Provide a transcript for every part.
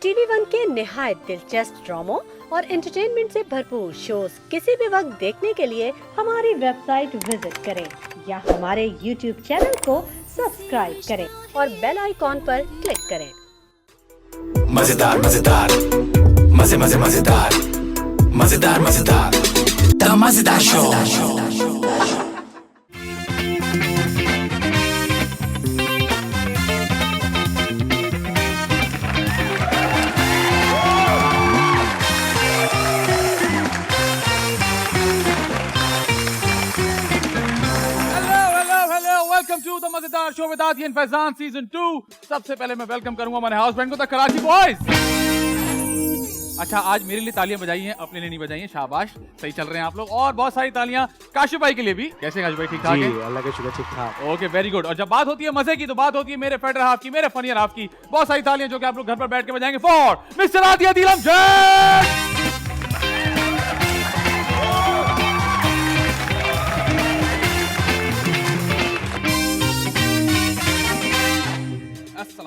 TV one के निहायत दिलचस्प ड्रामों और एंटरटेनमेंट से भरपूर शोज किसी भी वक्त देखने के लिए हमारी वेबसाइट विजिट करें या हमारे यूट्यूब चैनल को सब्सक्राइब करें और बेल आइकॉन पर क्लिक करें। मजेदार मजेदार मजे मजे मजेदार मजेदार मजेदार द मजेदार शो। वेलकम टू द मजेदार शो विद आदि एंड फैजान सीजन 2। सबसे पहले मैं वेलकम करूंगा हमारे हाउस बैंड को, द कराची बॉयज। अच्छा, आज मेरे लिए तालियां बजाई हैं, अपने लिए नहीं बजाई हैं। शाबाश, सही चल रहे हैं आप लोग। और बहुत सारी तालियां काशिफ भाई के लिए भी। कैसे काशिफ भाई, ठीक ठाक है? अल्लाह का शुक्र, ठीक ठाक। Okay, very good. और जब बात होती है मजे की तो बात होती है मेरे फेडर हाफ की, मेरे फनियर हाफ की। बहुत सारी तालियां जो कि आप लोग घर पर बैठ के बजाएंगे फॉर मिस्टर आदि अदील अमजद।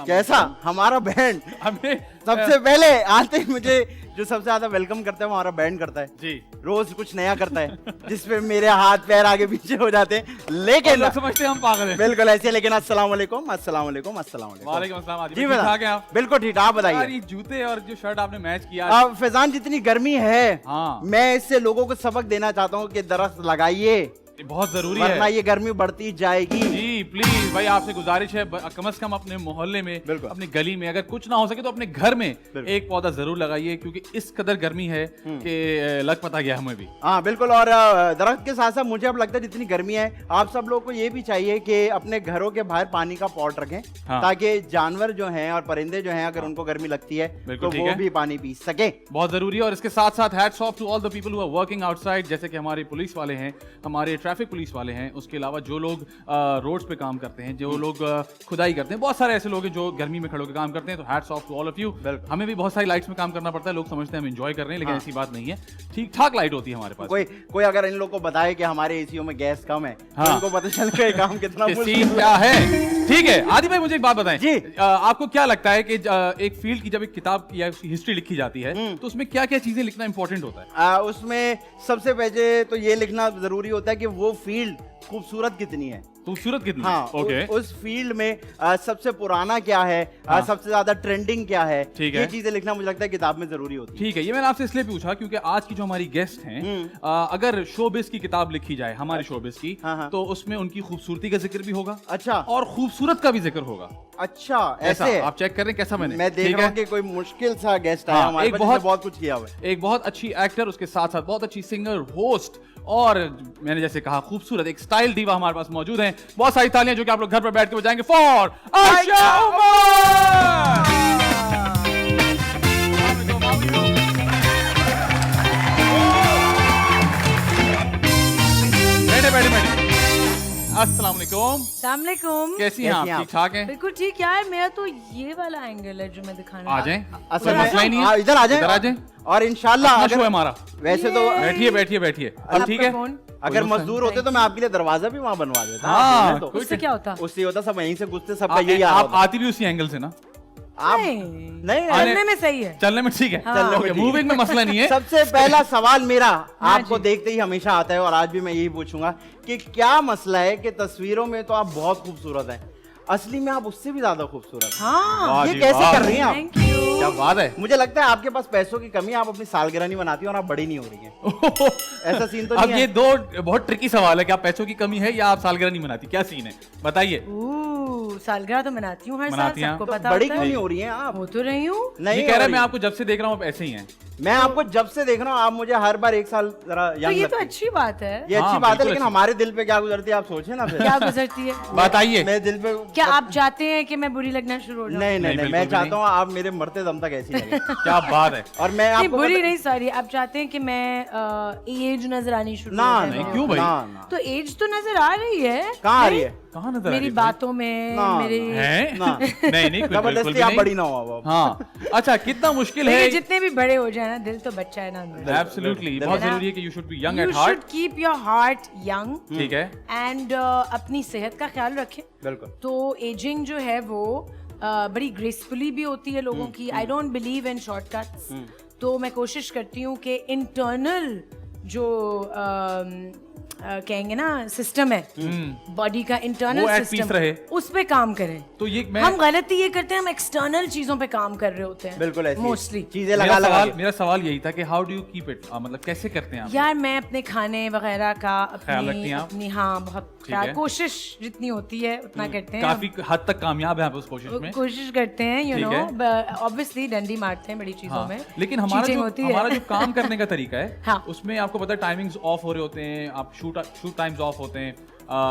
कैसा हमारा बैंड? हमें सबसे पहले आते ही मुझे जो सबसे ज्यादा वेलकम करता है वो हमारा बैंड करता है जी। रोज कुछ नया करता है जिसपे मेरे हाथ पैर आगे पीछे हो जाते हैं, लेकिन लोग समझते हैं हम पागल हैं। बिल्कुल ऐसे। लेकिन अस्सलाम वालेकुम, अस्सलाम वालेकुम, अस्सलाम वालेकुम। वालेकुम अस्सलाम। आदि जी भाई, ठीक ठाक हैं बता, आप? बिल्कुल ठीक। आप यार, बताइए। ये जूते और जो शर्ट आपने मैच किया। अब फैजान, जितनी गर्मी है, हाँ। मैं इससे लोगों को सबक देना चाहता हूँ कि दरख्त लगाइए, ये बहुत जरूरी वरना है। ये गर्मी बढ़ती जाएगी। जी प्लीज भाई, आपसे गुजारिश है कम से कम अपने मोहल्ले में, बिल्कुल। अपनी गली में, अगर कुछ ना हो सके तो अपने घर में बिल्कुल। एक पौधा जरूर लगाइए, क्योंकि इस कदर गर्मी है कि लग पता गया हमें भी। हाँ बिल्कुल। और दरख्त के साथ साथ मुझे अब लगता है जितनी गर्मी है, आप सब लोगों को ये भी चाहिए कि अपने घरों के बाहर पानी का पॉट रखें, हाँ। ताकि जानवर जो हैं और परिंदे जो हैं, अगर उनको गर्मी लगती है बिल्कुल तो ठीक वो है। भी पानी पी सके। बहुत जरूरी है। और इसके साथ साथ hats off to all the people who are working outside, जैसे कि हमारे पुलिस वाले हैं, हमारे ट्रैफिक पुलिस वाले हैं, उसके अलावा जो लोग रोड्स पे काम करते हैं, जो लोग खुदाई करते हैं, बहुत सारे ऐसे लोग हैं जो गर्मी में खड़े होकर काम करते हैं। तो hats off to all of you. हमें भी बहुत सारी लाइट्स में काम करना पड़ता है। लोग समझते हैं हम एंजॉय कर रहे हैं, लेकिन ऐसी बात नहीं है। ठीक ठाक लाइट होती है हमारे पास। कोई अगर इन लोगों को बताए कि हमारे एसीओ में गैस कम है, हाँ। तो उनको पता चलेगा ये काम कितना कि मुश्किल सीन है। क्या है। ठीक है आदि भाई, मुझे एक बात बताएं जी। आपको क्या लगता है कि एक फील्ड की जब एक किताब या हिस्ट्री लिखी जाती है तो उसमें क्या क्या चीजें लिखना इंपॉर्टेंट होता है? उसमें सबसे पहले तो ये लिखना जरूरी होता है कि वो फील्ड खूबसूरत कितनी है। खूबसूरत कितनी? हाँ, ओके। उस फील्ड में सबसे पुराना क्या है, सबसे ज्यादा ट्रेंडिंग क्या है, ठीक ये है। चीजें लिखना मुझे लगता है किताब में जरूरी होती है। ठीक है, ये मैंने आपसे इसलिए पूछा क्योंकि आज की जो हमारी गेस्ट हैं, अगर शोबिस की किताब लिखी जाए, हमारी शोबिस की, हाँ। तो उसमें उनकी खूबसूरती का जिक्र भी होगा। अच्छा। और खूबसूरत का भी जिक्र होगा। अच्छा, ऐसा ऐसे आप चेक कर रहे हैं कैसा मैंने? मैं देख ठीक रहा है? हूँ कि कोई मुश्किल सा गेस्ट आया हाँ, हमारे एक पास, बहुत- जिसने बहुत कुछ किया हुआ है। एक बहुत अच्छी एक्टर, उसके साथ साथ बहुत अच्छी सिंगर, होस्ट, और मैंने जैसे कहा खूबसूरत एक स्टाइल दीवा हमारे पास मौजूद हैं। बहुत सारी तालियां जो कि आप लोग घर पर बैठ के बजाएंगे फॉर आयशा उमर। बैठे। अस्सलाम वालेकुम। अस्सलामुअलैकुम। कैसी हैं आप? ठीक ठाक हैं? बिल्कुल ठीक। यार मेरा तो ये वाला एंगल है जो मैं दिखाना आ जाएं। असल कोई में मसला ही नहीं है। इधर आ इधर आ जाएं। और इंशाल्लाह अपना अगर शो है हमारा। वैसे तो बैठिए। अब ठीक है। अगर मजदूर होते तो मैं आपके लिए दरवाजा भी वहाँ बनवा देता। हाँ, मैं तो उससे क्या होता? उससे होता, सब वहीं से घुसते, सबका यही हाल आप होता। आती भी उसी एंगल से ना? आप नहीं, आने- चलने में सही है। चलने में ठीक है। हाँ। चलने में ठीक है। मूविंग में मसला नहीं है। सबसे पहला सवाल मेरा आपको जी। देखते ही हमेशा आता है, और आज भी मैं यही पूछूंगा कि क्या मसला है कि तस्वीरों में तो आप बहुत खूबसूरत हैं, असली में आप उससे भी ज्यादा खूबसूरत हैं। हाँ, वाह ये जी, कैसे वाह। कर रही हैं आप? Thank you. क्या बात है। मुझे लगता है आपके पास पैसों की कमी है, आप अपनी सालगिरह नहीं बनाती और आप बड़ी नहीं हो रही हैं। ऐसा सीन तो अब नहीं ये है? दो बहुत ट्रिकी सवाल है कि आप पैसों की कमी है या आप सालगिरह नहीं मनाती, क्या सीन है बताइए। सालगिरह तो मनाती हूँ हर साल, मनाती हैं सबको आप? पता बड़ी होता क्यों है। नहीं हो रही हैं आप? हो तो रही हूँ। नहीं ये कह हो रहा है रही। मैं आपको जब से देख रहा हूँ आप ऐसे ही हैं। मैं आपको जब से देख रहा हूँ, आप मुझे हर बार एक साल जरा तो यंग ये तो लगती हैं। अच्छी बात है। ये अच्छी हाँ, बात है, बिल्कुल लेकिन अच्छी। हमारे दिल पे क्या गुजरती है आप सोचे ना फिर। क्या गुजरती है? बताइए। मेरे दिल पे क्या आप चाहते हैं कि मैं बुरी लगना शुरू हो जाऊँ? नहीं, नहीं, मैं बिल्कुल चाहता हूँ आप मेरे मरते दम तक ऐसी लगे। क्या बात है। और मैं नहीं, आपको बुरी नहीं, सॉरी। आप चाहते हैं कि मैं एज नजर आनी शुरू ना हो जाए? नहीं, क्यों भाई? ना। तो एज तो नजर आ रही है। कहाँ आ रही है? कहाँ नजर आ मेरी रही है भाई? बातों में, ना, मेरे हैं? ना। नहीं बिल्कुल जबरदस्ती भी आप नहीं। बड़ी ना हो अब। हाँ, अच्छा कितना मुश्किल देखिए, है। जितने भी बड़े हो जाए ना, दिल तो बच्चा है ना अंदर। एब्सोल्युटली, बहुत है ना? जरूरी है कि you should be young You at should heart. keep your heart young ठीक है। and अपनी सेहत का ख्याल रखें। बिल्कुल। तो एजिंग जो है वो बड़ी ग्रेसफुली भी होती है लोगों की. आई डोंट बिलीव इन शॉर्टकट्स. तो मैं कोशिश करती हूँ कि इंटरनल जो कहेंगे ना सिस्टम है बॉडी का, वो इंटरनल at peace सिस्टम, रहे. उस पे काम करें. तो ये मैं हम गलती ये करते हैं, हम एक्सटर्नल चीजों पे काम कर रहे होते हैं. बिल्कुल ऐसी मोस्टली. चीजें लगा लगा के। मेरा सवाल यही था कि how do you keep it, मतलब कैसे करते हैं आप? यार मैं अपने खाने वगैरह का ख्याल रखती हैं आप? अपनी हाँ बहुत ठीक है. ख्याल, कोशिश जितनी होती है उतना करते हैं. काफी हद तक कामयाब है आप उस कोशिश में. कोशिश करते हैं, यू ठीक नो. ऑब्वियसली डंडी मारते हैं बड़ी चीजों हाँ, में, लेकिन Cheating होती है. हमारा जो काम करने का तरीका है हाँ. उसमें आपको पता है टाइमिंग्स ऑफ हो रहे होते हैं, आप शूट टाइम्स ऑफ होते हैं,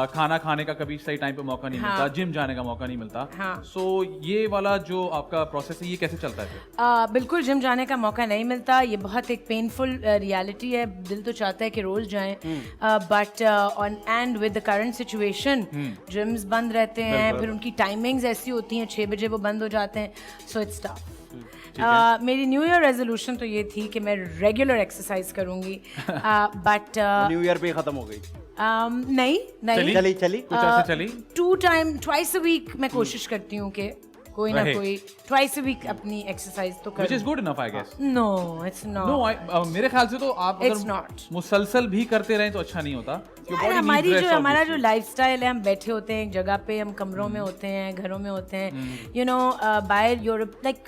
खाना खाने का कभी सही टाइम पे मौका नहीं हाँ. मिलता, जिम जाने का मौका नहीं मिलता. हाँ. सो ये वाला जो आपका प्रोसेस है ये कैसे चलता है फिर? बिल्कुल जिम जाने का मौका नहीं मिलता. ये बहुत एक पेनफुल रियलिटी है. दिल तो चाहता है कि रोज जाएं, but on and with the current situation gyms बंद रहते हैं, फिर उनकी टाइमिंग्स ऐसी होती हैं 6 बजे वो बंद हो जाते हैं. So it's tough. मेरी न्यू ईयर रेजोल्यूशन तो ये थी कि मैं रेगुलर एक्सरसाइज करूंगी, बट न्यू ईयर पे ही खत्म हो गई. नहीं नहीं चली कुछ ऐसे चली? ट्वाइस अ वीक मैं कोशिश करती हूँ कि कोई ना रहे. कोई ट्वाइस अ वीक अपनी एक्सरसाइज तो Which is करूँ. good enough, I guess. No it's No, not. मेरे ख्याल से तो आप It's अगर not. मुसलसल भी करते रहें तो अच्छा नहीं होता. Your body needs हमारी rest, जो हमारा obviously. जो लाइफस्टाइल है, हम बैठे होते हैं एक जगह पे, हम कमरों में होते हैं, घरों में होते हैं, you know. By Europe, like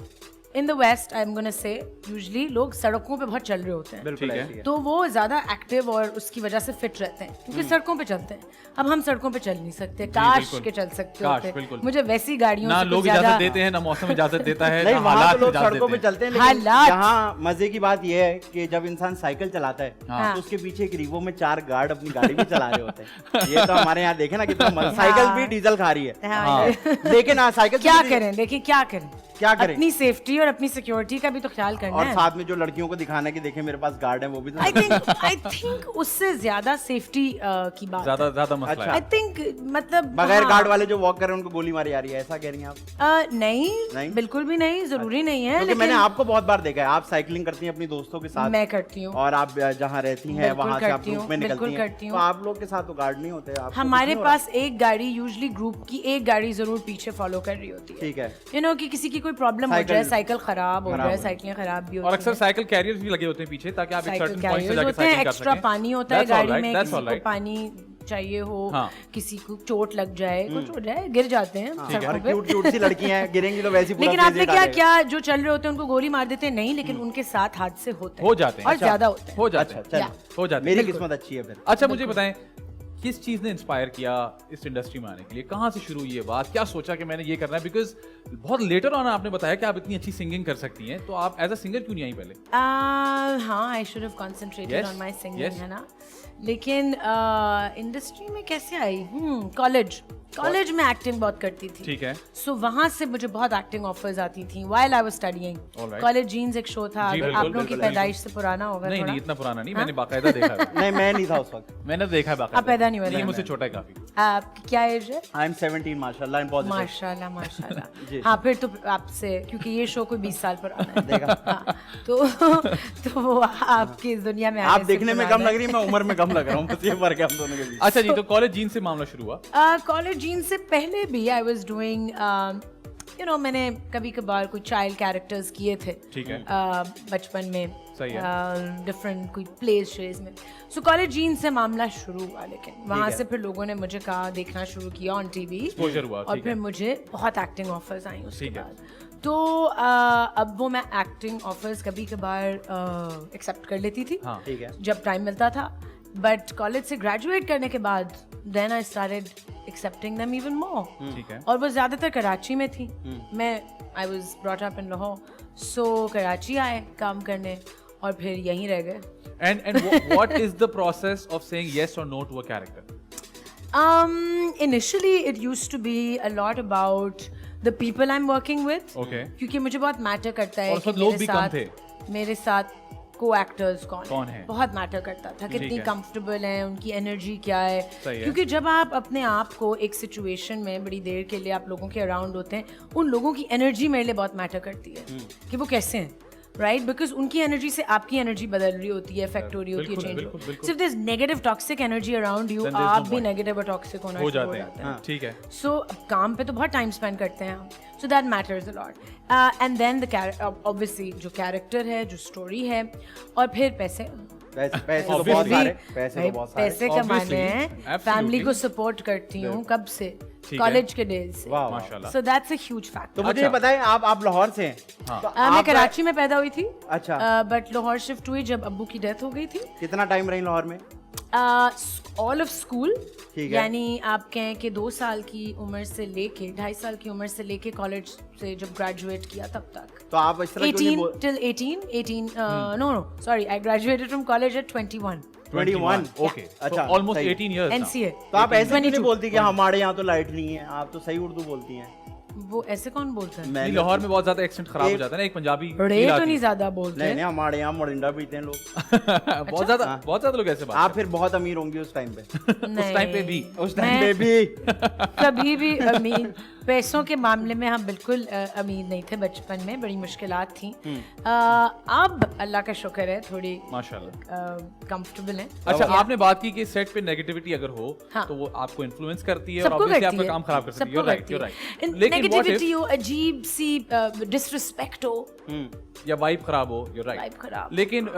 in the west I am gonna say, usually लोग सड़कों पे बहुत चल रहे होते हैं. बिल्कुल ठीक है. ऐसी है. तो वो ज्यादा एक्टिव और उसकी वजह से फिट रहते हैं क्योंकि सड़कों पे चलते हैं. अब हम सड़कों पे चल नहीं सकते. काश बिल्कुल. के चल सकते काश, होते. बिल्कुल. मुझे वैसी गाड़ियों ना से कुछ लोग ज्यादा इजाजत देते हैं, ना मौसम इजाजत देता है, नहीं, ना वहाँ हालात तो लोग इजाजत सड़कों पे देते हैं. चलते हैं, लेकिन हालात. यहाँ मजे की बात यह है कि जब इंसान साइकिल चलाता है हाँ. तो उसके पीछे एक रीवो में 4 गार्ड अपनी गाड़ी भी चला रहे होते हैं. ये तो हमारे यहाँ देखे ना कितना मजा. साइकिल भी डीजल खा रही है, हाँ. लेकिन हाँ साइकिल क्या से- करें, देखिए क्या करें. क्या करें? अपनी सेफ्टी और अपनी सिक्योरिटी का भी तो ख्याल करना और है. साथ में जो लड़कियों को दिखाना कि देखे मेरे पास गार्ड है, वो भी तो आई थिंक उससे ज्यादा सेफ्टी की बात है. ज्यादा मसला अच्छा. आई है. थिंक मतलब बगैर हाँ. गार्ड वाले जो वॉक कर रहे हैं उनको गोली मारी जा रही है, ऐसा कह रही हैं आप? नहीं, नहीं? बिल्कुल भी नहीं, जरूरी नहीं है. क्योंकि लेकिन मैंने आपको बहुत बार देखा है, आप साइकिलिंग करती हैं अपनी दोस्तों के साथ, मैं करती हूँ. और आप जहाँ रहती हैं बिल्कुल वहाँ से आप करती ग्रुप हूँ, में बिल्कुल निकलती करती हैं, हूँ. तो आप लोग के साथ तो गार्ड नहीं होते. आपको हमारे कुछ नहीं हो पास एक गाड़ी, यूजुअली ग्रुप की एक गाड़ी जरूर पीछे फॉलो कर रही होती रहा? है. ठीक है. यू नो कि किसी की कोई प्रॉब्लम हो साइकिल जाए, साइकिल खराब हो खराब जाए, हो साइकिलें खराब भी और होती अक्सर हैं. साइकिल कैरियर्स भी लगे होते हैं पीछे ताकि आप एक साइकिल सर्टेन पॉइंट से कैरियर्स जाके होते हैं, साइकिल कर एक्स्ट्रा सकें. पानी होता है That's all गाड़ी right, में, that's किसी all को right. पानी चाहिए हो, हाँ. किसी को चोट लग जाए, कुछ हो जाए, गिर जाते हैं और सड़कों पे. क्यूट क्यूट सी लड़कियां हैं, गिरेंगी तो वैसी पूरा लेकिन face आपने ही क्या डालेगा. क्या जो चल रहे होते हैं उनको गोली मार देते हैं? नहीं, लेकिन उनके साथ हादसे होते हैं. हो जाते हैं. और अच्छा. ज्यादा होते हैं. हो जाते अच्छा हैं. चलो, हो जाते हैं. मेरी किस्मत अच्छी है फिर. अच्छा मुझे बताएं, किस चीज ने इंस्पायर किया इस इंडस्ट्री में आने के लिए? कहाँ से शुरू हुई ये बात? क्या सोचा कि मैंने ये करना है? बिकॉज बहुत लेटर ऑन आपने बताया कि आप इतनी अच्छी सिंगिंग कर सकती हैं, तो आप एज अ सिंगर क्यों नहीं आई पहले? हाँ, I should have concentrated Yes, on my singing, yes. है ना. लेकिन इंडस्ट्री में कैसे आई? कॉलेज में एक्टिंग बहुत करती थी. ठीक है. सो वहां से मुझे बहुत एक्टिंग ऑफर्स आती थी while I was studying. Alright. College jeans एक शो था, जी, अगर बिल्कुल, आप लोगों की बिल्कुल, पैदाइश से पुराना होगा नहीं थोड़ा. नहीं, इतना पुराना नहीं, मैंने बाकायदा देखा है. नहीं, मैं नहीं था उस वक्त. मैंने देखा है बाकायदा. आप पैदा नहीं हुए थे. लेकिन मुझसे छोटा है काफी. आपकी क्या एज है? आई एम 17 माशाल्लाह एंड पॉजिटिव. माशाल्लाह जी. माशाल्लाह. हाँ, फिर तो आपसे, क्योंकि ये शो कोई 20 साल पुराना है. देखा. हाँ, तो वो आपकी इस दुनिया में आप आने से देखने में पुराना कम है. लग रही है, मैं उम्र में कम लग रहा हूँ, बस ये फर्क है हम दोनों के बीच. अच्छा जी, तो कॉलेज जीन से मामला शुरू हुआ. कॉलेज जीन से पहले भी I was doing, you know, मैंने कभी कभार कोई चाइल्ड कैरेक्टर्स किए थे. ठीक है. बचपन में सही है. डिफरेंट कोई प्लेस शेज में. सो कॉलेज जीन से मामला शुरू हुआ, लेकिन वहाँ है. से फिर लोगों ने मुझे कहा, देखना शुरू किया ऑन टीवी, Exposure हुआ, और ठीक फिर है. मुझे बहुत एक्टिंग ऑफर्स आई उसके ठीक है. बाद. तो अब वो मैं एक्टिंग ऑफर्स कभी कभार एक्सेप्ट कर लेती थी हाँ. ठीक है. जब टाइम मिलता था. बट कॉलेज से ग्रेजुएट करने के बाद then I started accepting them even more. ठीक है. और वो ज्यादातर कराची में थी. मैं I was brought up in Lahore, so Karachi आए काम करने और फिर यहीं रह गए. And what is the process of saying yes or no to a character? Initially it used to be a lot about the people I'm working with. Okay. क्योंकि मुझे बहुत मैटर करता है और उस कि वक्त लोग भी कम थे. मेरे साथ को एक्टर्स कौन कौन है, है? बहुत मैटर करता था. कितनी है. कंफर्टेबल है, उनकी एनर्जी क्या है. सही है. क्योंकि जब आप अपने आप को एक सिचुएशन में बड़ी देर के लिए आप लोगों के अराउंड होते हैं, उन लोगों की एनर्जी मेरे लिए बहुत मैटर करती है कि वो कैसे हैं. राइट बिकॉज उनकी एनर्जी से आपकी एनर्जी बदल रही होती है, इफेक्ट हो रही होती है, चेंज बिल्कुल, हो बिल्कुल। सिर्फ this negative toxic energy around you, Then there's no आप भी point. नेगेटिव और टॉक्सिक होना हो शुरू जाते हैं, ठीक है। सो काम पे तो बहुत टाइम स्पेंड करते हैं हम, so that matters a lot and then the obviously जो कैरेक्टर है, जो स्टोरी है, और फिर पैसे पैसे तो बहुत Obviously. सारे, पैसे भाई तो बहुत सारे। पैसे कमाने Obviously. हैं, Absolutely. फैमिली को सपोर्ट करती हूँ कब से, ठीक है। कॉलेज के डेज से, वाह, माशाल्लाह। सो दैट्स अ ह्यूज तो फैक्टर। मुझे अच्छा। बताएं, आप लाहौर से हैं? हाँ। तो मैं आप कराची में पैदा हुई थी, अच्छा। बट लाहौर शिफ्ट हुई जब अब्बू की डेथ हो गई थी। कितना टाइम रही लाहौर में? ऑल ऑफ स्कूल, ठीक है। यानी आप कहें कि 2 साल की उम्र से लेके 2.5 साल की उम्र से लेके कॉलेज से जब ग्रेजुएट किया तब तक। तो आप इस तरह क्यों नहीं 18 बोल? till 18 no sorry I graduated from college at 21 21, okay, अच्छा, ऑलमोस्ट सही। 18 इयर्स NCA। तो आप ऐसे क्यों नहीं 22 बोलती कि हमारे यहाँ तो लाइट नहीं है? आप तो सही उर्दू बोलती हैं। वो ऐसे कौन बोलता है? मैंने लाहौर में बहुत ज्यादा एक्सेंट खराब हो एक- जाता है ना, एक पंजाबी बड़े feel तो आती नहीं है। ज्यादा बोलते नहीं नहीं, हमारे यहाँ मोरिंडा पीते हैं लोग। बहुत ज्यादा लोग ऐसे बात आप फिर बहुत अमीर होंगी उस टाइम पे। उस टाइम पे भी उस टाइम पे भी कभी भी अमीर पैसों के मामले में हम बिल्कुल अमीर नहीं थे, बचपन में बड़ी मुश्किलात थी। अब अल्लाह का शुक्र है थोड़ी माशाल्लाह। कंफर्टेबल है। अच्छा, आपने बात की कि सेट पे नेगेटिविटी अगर हो हाँ। तो वो आपको इन्फ्लुएंस करती है और सबको ऑब्वियसली करती आपका है, काम खराब कर सकती है। सबको You're right, करती you're है। right. लेकिन what नेगेटिविटी if हो, अजीब सी डिसरिस्पेक्ट हो, या वाइब खराब हो, you're right. Vibe खराब। लेकिन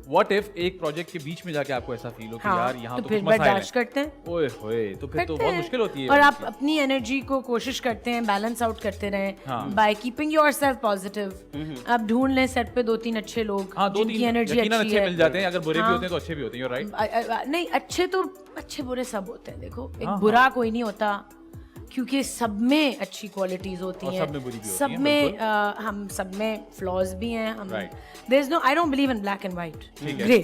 व्हाट इफ एक प्रोजेक्ट के बीच में जाके आपको ऐसा फील हो कि हाँ, यार यहाँ तो तो फिर कुछ मसाइल बर्दाश्त हैं। करते हैं। ओए होए, तो फिर तो करते बहुत हैं। मुश्किल होती है। और ये आप चीज़। अपनी एनर्जी को कोशिश करते हैं बैलेंस आउट करते रहें हाँ। By keeping yourself positive. आप ढूंढ लें सेट पे 2-3 अच्छे लोग हाँ, दो जिनकी तीन एनर्जी यकीनन अच्छी अच्छे है। मिल जाते हैं, अगर बुरे भी हाँ। होते हैं तो अच्छे भी होते हैं। You're right. नहीं, अच्छे बुरे सब होते हैं। देखो, एक हाँ, बुरा कोई नहीं होता, क्योंकि सब में अच्छी क्वालिटीज होती और हैं, सब में बुरी भी होती सब हैं, में बिल्कुल। हम सब में फ्लॉज भी हैं। हम Right. There is no, I don't believe in black and white, ठीक है। ग्रे।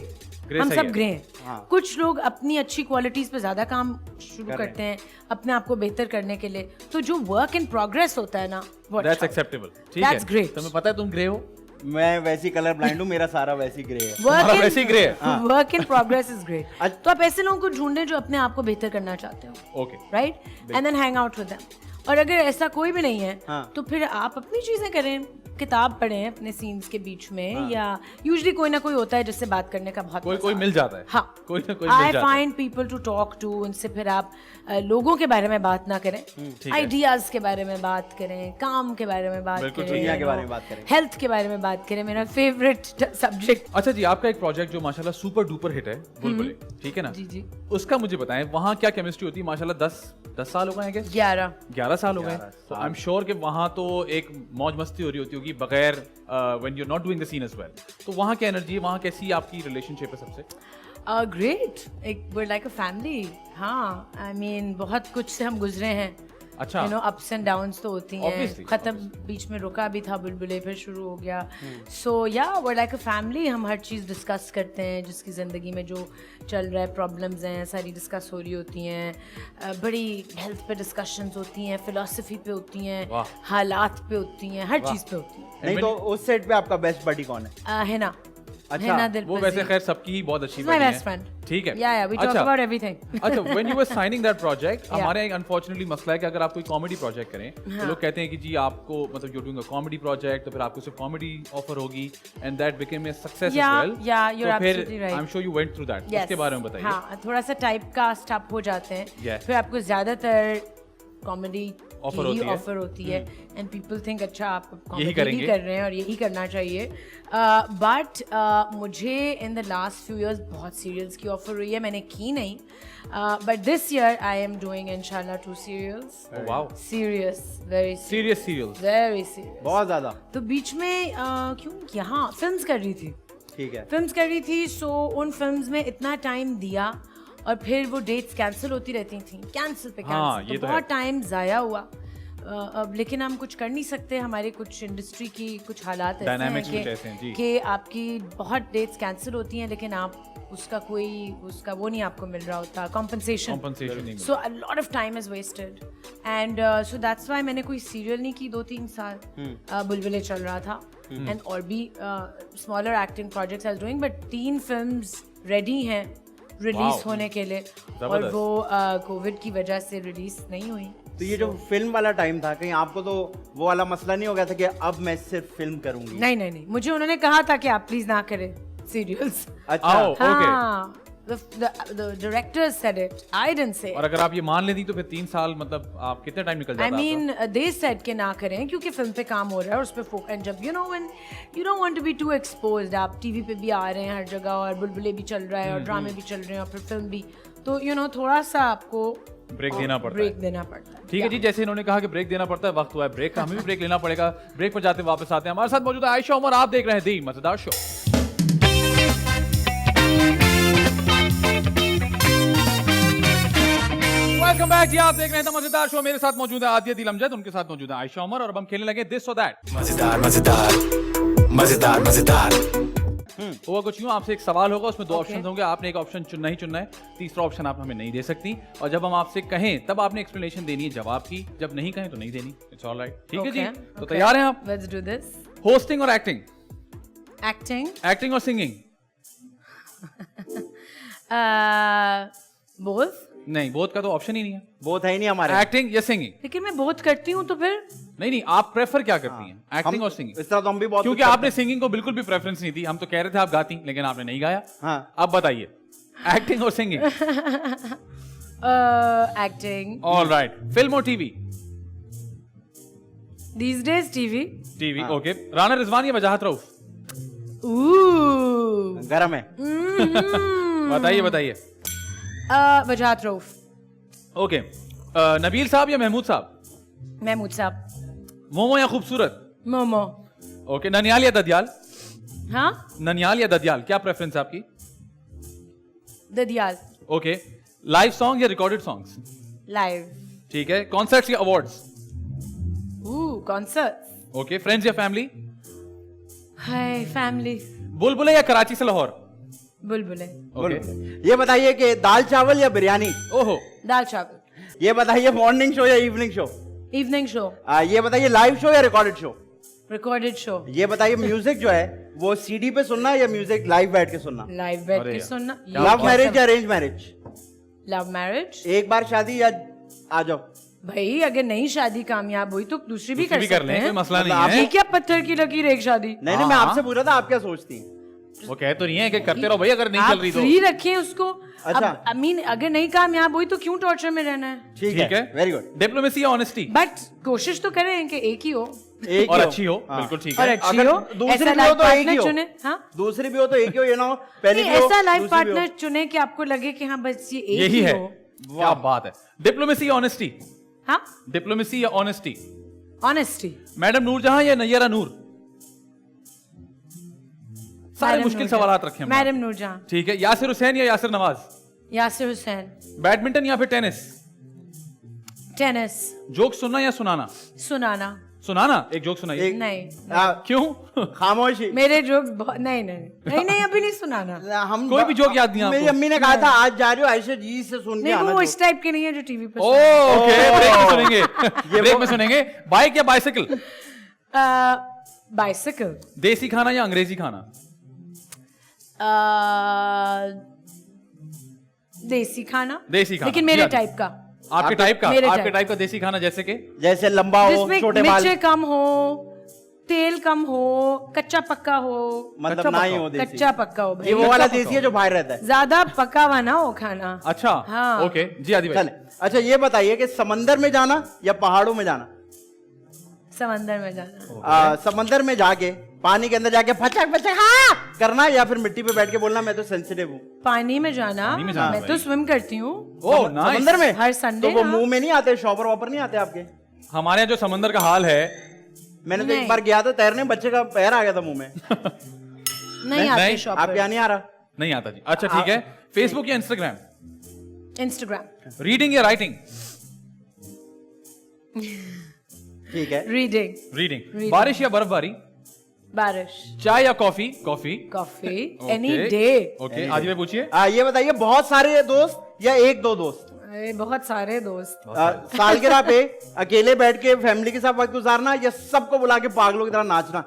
Grey हम सही सब है। ग्रे हैं। हाँ। कुछ लोग अपनी अच्छी क्वालिटीज पे ज्यादा काम शुरू कर रहे करते हैं अपने आप को बेहतर करने के लिए, तो जो वर्क इन प्रोग्रेस होता है ना, वो That's अच्छा होता है। acceptable. ठीक है। That's great. तुम्हें पता है तुम ग्रे हो? मैं वैसी कलर ब्लाइंड हूँ, मेरा सारा वैसी ग्रे है। तुम्हारा वैसे ही grey है। Work in progress is great. अच्छा। तो आप ऐसे लोगों को ढूंढें जो अपने आप को बेहतर करना चाहते हो, okay. Right, and then hang out with them. और अगर ऐसा कोई भी नहीं है हाँ। तो फिर आप अपनी चीजें करें, किताब पढ़ें अपने सीन्स के बीच में, या यूजुअली कोई ना कोई होता है जिससे बात करने का बहुत कोई मजा कोई आता मिल जाता है। हाँ, कोई ना कोई मिल आई जाता है। Find people to talk to. उनसे फिर आप लोगों के बारे में बात ना करें, ठीक है। आइडियाज के बारे में बात करें, काम के बारे में बात बिल्कुल, करें, दुनिया के बारे में बात करें। हेल्थ के बारे में बात करें। मेरा फेवरेट सब्जेक्ट। अच्छा जी, आपका एक प्रोजेक्ट जो माशाल्लाह सुपर डुपर हिट है, बुलबुले, ठीक है ना? जी जी। उसका मुझे बताएं, वहाँ क्या केमिस्ट्री होती है? माशाल्लाह 10 साल हो गए हैं, 11 साल हो गए। तो आई एम श्योर कि वहाँ तो एक मौज मस्ती हो रही होती होगी बगैर when you not doing the scene as well. तो वहाँ क्या एनर्जी है, वहाँ कैसी आपकी रिलेशनशिप है सबसे? ग्रेट, एक we're like a family। हाँ, आई मीन बहुत कुछ से हम गुजरे हैं। अच्छा। You know, ups and downs तो होती हैं। Obviously, खत्म बीच में रुका भी था बुलबुले, फिर शुरू हो गया। सो या we're like a family। हम हर चीज़ डिस्कस करते हैं जिसकी ज़िंदगी में जो चल रहा है, प्रॉब्लम्स हैं, सारी डिस्कस हो रही होती हैं। बड़ी हेल्थ पे डिस्कशंस होती हैं, फिलोसफी पे होती हैं, वाह। हालात पे होती हैं, हर चीज़ पे होती हैं। नहीं तो उस सेट पे आपका बेस्ट बडी कौन है? है ना, अच्छा, है ना दिल वो वैसे खैर सबकी ही बहुत अच्छी She's my बनी best है। friend। ठीक है। Yeah, we talk अच्छा। about everything। अच्छा, when you were signing that project, Yeah. हमारे एक अनफॉर्चुनेटली मसला है कि अगर आप कोई कॉमेडी प्रोजेक्ट करें तो लोग कहते हैं कि जी आपको मतलब you doing a comedy project, तो फिर आपको सिर्फ कॉमेडी ऑफर होगी, and that became a success as Yeah, well. yeah, you're तो फिर absolutely right. I am sure you went through that. Yes. उसके बारे में बताइए। हाँ, थोड़ा सा टाइप कास्ट आप हो जाते हैं। Yeah. फिर आपको ज्यादातर कॉमेडी Offer होती है। ऑफर होती है, एंड पीपल थिंक अच्छा आप यही कॉमेडी करेंगे। ही कर रहे हैं और यही करना चाहिए। बट मुझे in the last few years बहुत सीरियल्स की ऑफर हुई है, मैंने की नहीं। But this year I am doing इंशाल्लाह 2 serials. Wow, serious, very serious serials. Very serious. बहुत ज्यादा। तो बीच में क्यों यहाँ फिल्म्स कर रही थी, ठीक है। फिल्म्स कर रही थी, सो उन फिल्म्स में इतना टाइम दिया और फिर वो डेट्स कैंसिल होती रहती थी, कैंसिल पे हाँ, कैंसिल, ये तो तो है। बहुत टाइम ज़ाया हुआ। अब लेकिन हम कुछ कर नहीं सकते, हमारे कुछ इंडस्ट्री की कुछ हालात ऐसे हैं Dynamics कुछ ऐसे हैं, जी। कि आपकी बहुत डेट्स कैंसिल होती हैं लेकिन आप उसका वो नहीं आपको मिल रहा होता, कॉम्पनसेशन कॉम्पनसेशन नहीं so a lot of time is wasted, and so that's why मैंने कोई सीरियल नहीं की 2-3 साल। बुलबुले चल रहा था, एंड और भी smaller acting projects I was doing, but 3 films ready हैं रिलीज Wow. होने के लिए, और जबरदस्त। वो कोविड की वजह से रिलीज नहीं हुई। तो ये जो फिल्म वाला टाइम था, कहीं आपको तो वो वाला मसला नहीं हो गया था कि अब मैं सिर्फ फिल्म करूंगी? नहीं नहीं नहीं, मुझे उन्होंने कहा था कि आप प्लीज ना करें सीरियल्स। अच्छा। आओ, ओके। हाँ, the director said it, I didn't say और it. अगर आप ये मान लेती तो फिर 3 साल मतलब आप कितने टाइम निकल I जाता mean, they said कि ना करें क्योंकि फिल्म पे काम हो रहा है और उस पे एंड जब when you don't want to be too exposed, आप टीवी पे भी आ रहे हैं हर जगह और बुलबुले भी चल रहा है और ड्रामे भी चल रहे हैं और फिर फिल्म भी, तो थोड़ा सा आपको ब्रेक देना पड़ता है। ब्रेक देना पड़ता है। ठीक है जी, जैसे इन्होंने कहा कि ब्रेक देना पड़ता है, वक्त हुआ है ब्रेक का, हमें भी ब्रेक लेना पड़ेगा। ब्रेक पर जाते वापस आते हैं। हमारे साथ मौजूद है आयशा उमर, आप देख रहे हैं दी मजेदार शो। वेलकम बैक जी, आप देख रहे हैं द मजेदार शो। मेरे साथ मौजूद है आदिया दिल अमजद, उनके साथ मौजूद है आयशा उमर और अब हम खेलने लगे दिस और दैट। मजेदार मजेदार मजेदार मजेदार। होगा कुछ यूं, आपसे एक सवाल होगा, उसमें 2 ऑप्शन होंगे, आपने एक ऑप्शन चुनना ही चुनना है, तीसरा ऑप्शन आप हमें नहीं दे सकती और जब हम आपसे कहें तब आपने एक्सप्लेनेशन देनी है जवाब की, जब नहीं कहें तो नहीं देनी। इट्स ऑल राइट, ठीक है जी? तो तैयार हैं आप? Let's do this. होस्टिंग और एक्टिंग? Acting. एक्टिंग और सिंगिंग? Both. नहीं, बोथ का तो ऑप्शन ही नहीं है। वो था ही नहीं हमारे। एक्टिंग या सिंगिंग? लेकिन मैं बहुत करती हूँ तो फिर नहीं, आप प्रेफर क्या करती हैं, एक्टिंग और सिंगिंग? इस तरह तो हम भी बहुत क्योंकि कुछ आपने सिंगिंग को बिल्कुल भी प्रेफरेंस नहीं दी, हम तो कह रहे थे आप गाती, लेकिन आपने नहीं गाया। हाँ। अब बताइए, एक्टिंग और singing? acting. All right. Film और TV? These days TV. TV, okay. Rana Rizwan या वजाहत रऊफ? Ooh. गरम है। बताइए बताइए। वजाहत रऊफ। ओके। नबील साहब या महमूद साहब? महमूद साहब। मोमो या खूबसूरत? मोमो। ओके। ननियाल या ददियाल? हाँ, ननियाल या ददियाल, क्या प्रेफरेंस है आपकी? ददियाल। ओके। लाइव सॉन्ग या रिकॉर्डेड सॉन्ग्स? लाइव। ठीक है। कॉन्सर्ट्स या अवार्ड्स? कॉन्सर्ट। ओके। फ्रेंड्स या फैमिली? हाय फैमिली। बुलबुले या कराची से लाहौर? बुलबुले। ओके। ये बताइए कि दाल चावल या बिरयानी? ओहो। दाल चावल। ये बताइए मॉर्निंग शो या इवनिंग शो? Evening show. ये बताइए लाइव शो या रिकॉर्डेड शो? Recorded show. ये बताइए म्यूजिक जो है वो सीडी पे सुनना या म्यूजिक लाइव बैठ के सुनना? लाइव बैठ अरे के यार। सुनना। लव मैरिज या अरेंज मैरिज? Love marriage. एक बार शादी या आ जाओ? भाई अगर नई शादी कामयाब हुई तो दूसरी भी कर भी कर सकते लें, कोई हैं। मसला मतलब नहीं है। ये क्या पत्थर की लकीर एक शादी? नहीं नहीं, मैं आपसे पूछ रहा था आप क्या सोचती हैं? वो कह तो नहीं है कि करते रहो भाई, अगर नहीं चल आप रही तो। फ्री रखें उसको। अच्छा। अब आई मीन अगर नहीं कामयाब हुई तो क्यों टॉर्चर में रहना है? ठीक ठीक है। Very good. डिप्लोमेसी या ऑनेस्टी? बट कोशिश तो करें कि एक ही हो एक और ही अच्छी हो, हाँ। बिल्कुल ठीक और है। अच्छी अगर हो। दूसरी ऐसा भी हो लाइफ तो एक ही पार्टनर हो। चुने। हाँ, दूसरी भी हो तो एक ही हो, ये ना हो पहली नहीं, भी हो, ऐसा लाइफ दूसरी भी हो। पार्टनर चुने कि आपको लगे कि हाँ बस ये एक यही ही है। हो। क्या बात है। डिप्लोमेसी या ऑनेस्टी? हाँ, डिप्लोमेसी या ऑनेस्टी? ऑनेस्टी। मैडम नूरजहां या नैयरा नूर? सारे मुश्किल सवाल रखे हैं। मैडम नूरजहां। ठीक है। यासिर हुसैन या यासिर नवाज? यासिर हुसैन। बैडमिंटन या फिर टेनिस? टेनिस। जोक सुनना या सुनाना? सुनाना। सुनाना। एक जोक सुनाइए। एक- नहीं, क्यों? खामोशी। मेरे जोक्स बहुत नहीं नहीं अभी नहीं सुनाना। हम कोई भी जोक याद नहीं आपको? मेरी अम्मी ने कहा था आज जा रहे हो आयशा जी से सुन के नहीं, आना वो जोक। इस टाइप के नहीं है जो टीवी पे ओके, ब्रेक में सुनेंगे। ब्रेक में सुनेंगे। बाइक या बाइसिकल? बाइसिकल। देसी खाना या अंग्रेजी खाना? देसी खाना। देसी खाना। लेकिन मेरे जी, टाइप का। आपके टाइप का? मेरे आपके टाइप। टाइप का देसी खाना जैसे कि? जैसे लंबा हो, जिसमें छोटे बाल, मिर्चे कम हो, तेल कम हो, कच्चा पक्का हो। मतलब कच्चा ना ही पक्का हो देसी। कच्चा पक्का हो भाई। ये वो वाला देसी है जो बाहर रहता है। ज्यादा पका हुआ ना हो खाना। अच्छा। हाँ। ओके जी आदि भाई। चले, अच्छा ये बताइए कि समंदर में जाना या पहाड़ों में जाना? समंदर में जाना। समंदर में जाके पानी के अंदर जाके फचक फचक हाँ करना या फिर मिट्टी पे बैठ के बोलना मैं तो सेंसिटिव हूँ? पानी में जाना। पानी में जाना मैं भाई। तो स्विम करती हूँ ओह नाइस। समंदर में हर संडे। तो वो हाँ। मुंह में नहीं आते, शॉपर वॉपर नहीं आते आपके? हमारे यहाँ जो समंदर का हाल है, मैंने तो नहीं। एक बार गया था तैरने, बच्चे का पैर आ गया था मुंह में। नहीं आते नहीं, शॉप आपके यहाँ नहीं आ रहा? नहीं आता जी। अच्छा ठीक है। फेसबुक या इंस्टाग्राम? इंस्टाग्राम। रीडिंग या राइटिंग? ठीक है। रीडिंग। रीडिंग। बारिश या बर्फबारी? बारिश। चाय या coffee? Coffee. Coffee. Okay. Any day. Okay आदि भाई पूछिए। ये बताइए बहुत सारे दोस्त या एक दो दोस्त? बहुत सारे दोस्त। सालगिरह पे अकेले बैठ के फैमिली के साथ वक्त गुजारना या सबको बुला के पागलों की तरह नाचना?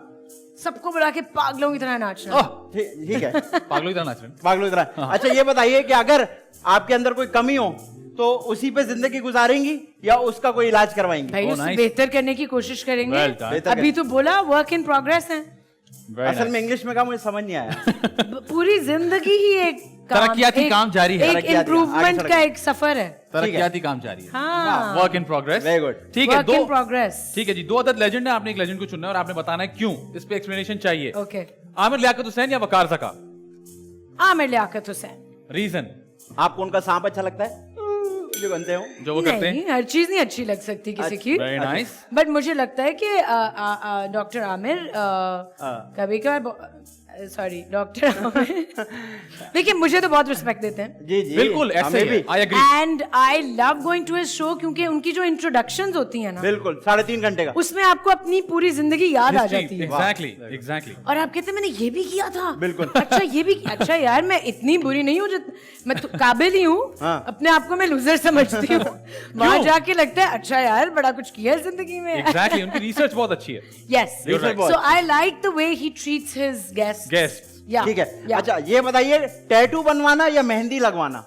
सबको बुला के पागलों की तरह नाचना। ओह, ठीक है। पागलों की तरह नाच रहे हैं। पागलों की तरह। अच्छा ये बताइए कि अगर आपके अंदर कोई कमी हो तो उसी पे जिंदगी गुजारेंगी या उसका कोई इलाज करवाएंगी? भाई Oh, उससे nice. बेहतर करने की कोशिश करेंगे। Well done. बेहतर अभी तो बोला वर्क इन प्रोग्रेस है। Very असल nice. में इंग्लिश में कहा मुझे समझ नहीं आया। पूरी जिंदगी ही एक तरक्याती काम जारी है। एक तरक्याती, आगे इम्प्रूवमेंट सड़क। का एक सफर है। तरक्याती काम जारी है। हाँ, work in progress. Very good. ठीक है, वर्क इन प्रोग्रेस। ठीक है जी, 2 अदद लेजेंड है, आपने एक लेजेंड को चुनना है और आपने बताना है क्यों। इस पे एक्सप्लेनेशन चाहिए। ओके, आमिर लियाकत हुसैन या वकार ज़का? आमिर लियाकत हुसैन। रीजन आपको उनका सांप अच्छा लगता है जो बनते हो? जो वो करते हैं। नहीं, हर चीज नहीं अच्छी लग सकती किसी की। Very nice. बट मुझे लगता है कि डॉक्टर आमिर कभी कभार, सॉरी डॉक्टर आमिर देखिए मुझे तो बहुत रिस्पेक्ट देते हैं। जी जी बिल्कुल ऐसे हमें ही भी। I agree. And I love going to his show क्योंकि उनकी जो इंट्रोडक्शंस होती है ना, बिल्कुल 3.5 घंटे का। उसमें आपको अपनी पूरी जिंदगी याद आ जाती है। Exactly exactly. और आप कहते हैं मैंने ये भी किया था। बिल्कुल। अच्छा ये भी, अच्छा यार मैं इतनी बुरी नहीं हूँ, मैं तो काबिल ही हूँ। हाँ। अपने आप को मैं लूजर समझती हूँ। वहां जाके लगता है अच्छा यार बड़ा कुछ किया है जिंदगी में। एग्जैक्टली, उनकी रिसर्च बहुत अच्छी है। Yes, You're right. So I like the way he treats his guests. Guests. ठीक है। अच्छा ये बताइए, टैटू बनवाना या मेहंदी लगवाना?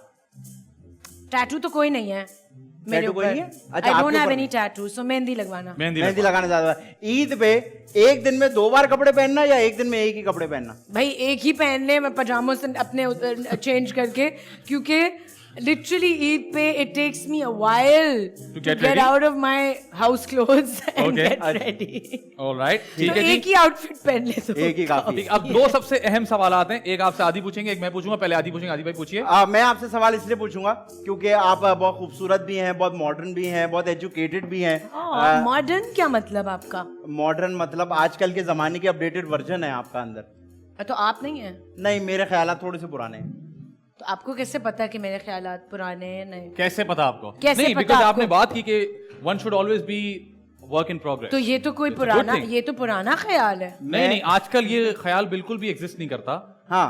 टैटू तो कोई नहीं है मेरे टैटू कोई ऊपर। नहीं है? अच्छा, आई डोंट आपके हैव ऊपर एनी टैटू, सो मेहंदी लगवाना। मेहंदी लगाना ज्यादा। ईद पे एक दिन में 2 बार कपड़े पहनना या एक दिन में एक ही कपड़े पहनना? भाई एक ही पहन ले, मैं पजामों से अपने चेंज करके, क्योंकि लिटरली ईद पे it takes me a while to get get ready? Out of my house clothes and Okay. Get ready. Alright, ठीक तो है जी। एक ही आउटफिट पहन ले तो एक ही काफी। ठीक, अब 2 सबसे अहम सवाल आते हैं। एक आपसे आदि पूछेंगे, एक मैं पूछूंगा। पहले आदि पूछेंगे। आदि भाई पूछिए। मैं आपसे सवाल इसलिए पूछूंगा क्योंकि आप बहुत खूबसूरत भी हैं, बहुत मॉडर्न भी हैं, बहुत एजुकेटेड भी हैं। मॉडर्न क्या मतलब आपका? मॉडर्न मतलब आजकल के जमाने के अपडेटेड वर्जन है आपका अंदर। तो आप नहीं है, नहीं, मेरे ख्यालात थोड़े से पुराने हैं। तो आपको कैसे पता कि मेरे ख्यालात पुराने हैं? नहीं, कैसे पता आपको? कैसे नहीं, पता बिकॉज आपको? आपने बात की कि one should always be work in progress. तो ये तो कोई It's a good पुराना, thing. ये तो पुराना ख्याल है। नहीं नहीं, आजकल ये ख्याल बिल्कुल भी एग्जिस्ट नहीं करता। हाँ,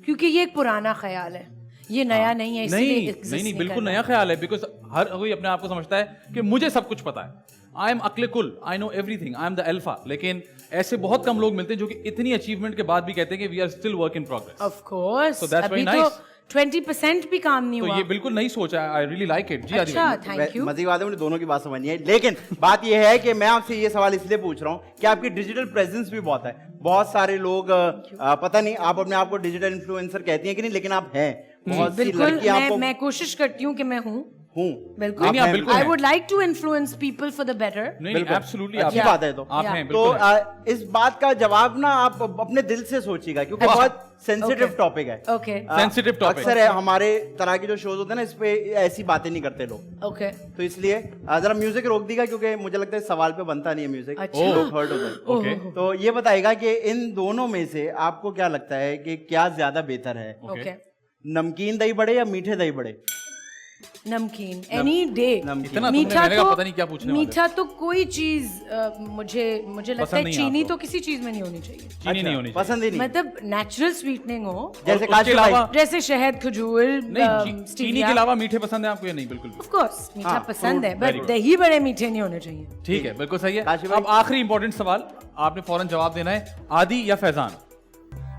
क्योंकि ये एक पुराना ख्याल है, ये नया नहीं है, इसलिए नहीं exist नहीं नहीं, बिल्कुल करना। नया ख्याल है। बिकॉज हर कोई अपने आप को समझता है कि मुझे सब कुछ पता है। आई एम अक्ल कुल, I know everything, I am the alpha. लेकिन ऐसे बहुत कम लोग मिलते हैं जो कि इतनी अचीवमेंट के बाद भी कहते हैं कि we are still work in progress. Of course, So that's अभी very तो nice. 20% भी काम नहीं तो हुआ। ये बिल्कुल नहीं सोचा। आई रियली लाइक इट जी। आदि अच्छा, भाई। Thank you. मजे बात है, मुझे दोनों की बात समझनी है। लेकिन बात यह है कि मैं आपसे ये सवाल इसलिए पूछ रहा हूँ कि आपकी डिजिटल प्रेजेंस भी बहुत है। बहुत सारे लोग पता नहीं आप अपने आप को डिजिटल इन्फ्लुएंसर कहती हैं कि नहीं, लेकिन आप हैं। बहुत सी बिल्कुल, लड़कियां आपको मैं कोशिश करती हूँ कि मैं हूँ। हूँ। बिल्कुल, नहीं, आप बिल्कुल आई हैं। Would like to influence people for the better. नहीं बिल्कुल। एब्सोल्युटली, अच्छी आप बात है। तो आप Yeah. हैं तो बिल्कुल हैं। इस बात का जवाब ना आप अपने दिल से सोचिएगा क्योंकि अच्छा। बहुत सेंसिटिव Okay. टॉपिक है। Okay Sensitive topic. अक्सर है हमारे तरह के जो शोज होते हैं ना, इस पे ऐसी बातें नहीं करते लोग। ओके, तो इसलिए जरा म्यूजिक रोक दीगा क्योंकि मुझे लगता है सवाल पे बनता नहीं है म्यूजिक। अच्छा। लोग हर्ट होते हैं। ओके तो ये बताएगा कि इन दोनों में से आपको क्या लगता है कि क्या ज्यादा बेहतर है, ओके। नमकीन दही बड़े या मीठे दही बड़े? नमकीन एनी डे। नमकीन। इतना तुमने मैंने कहा पता नहीं क्या पूछने वाले। मीठा तो कोई चीज मुझे लगता है नहीं है चीनी आपको। तो किसी चीज में नहीं होनी चाहिए। चीनी नहीं होनी चाहिए। पसंद ही नहीं। मतलब नेचुरल स्वीटनिंग हो, जैसे उसके काशी भाई। अलावा- जैसे शहद, खजूर, नहीं, चीनी के अलावा मीठे पसंद है आपको या नहीं? बिल्कुल भी। ऑफ कोर्स मीठा हाँ, पसंद है, very बट good. दही बड़े मीठे नहीं होने चाहिए। ठीक है, बिल्कुल सही है। काशी भाई। अब आखिरी इंपॉर्टेंट सवाल, आपने फौरन जवाब देना है। आदि या फैजान?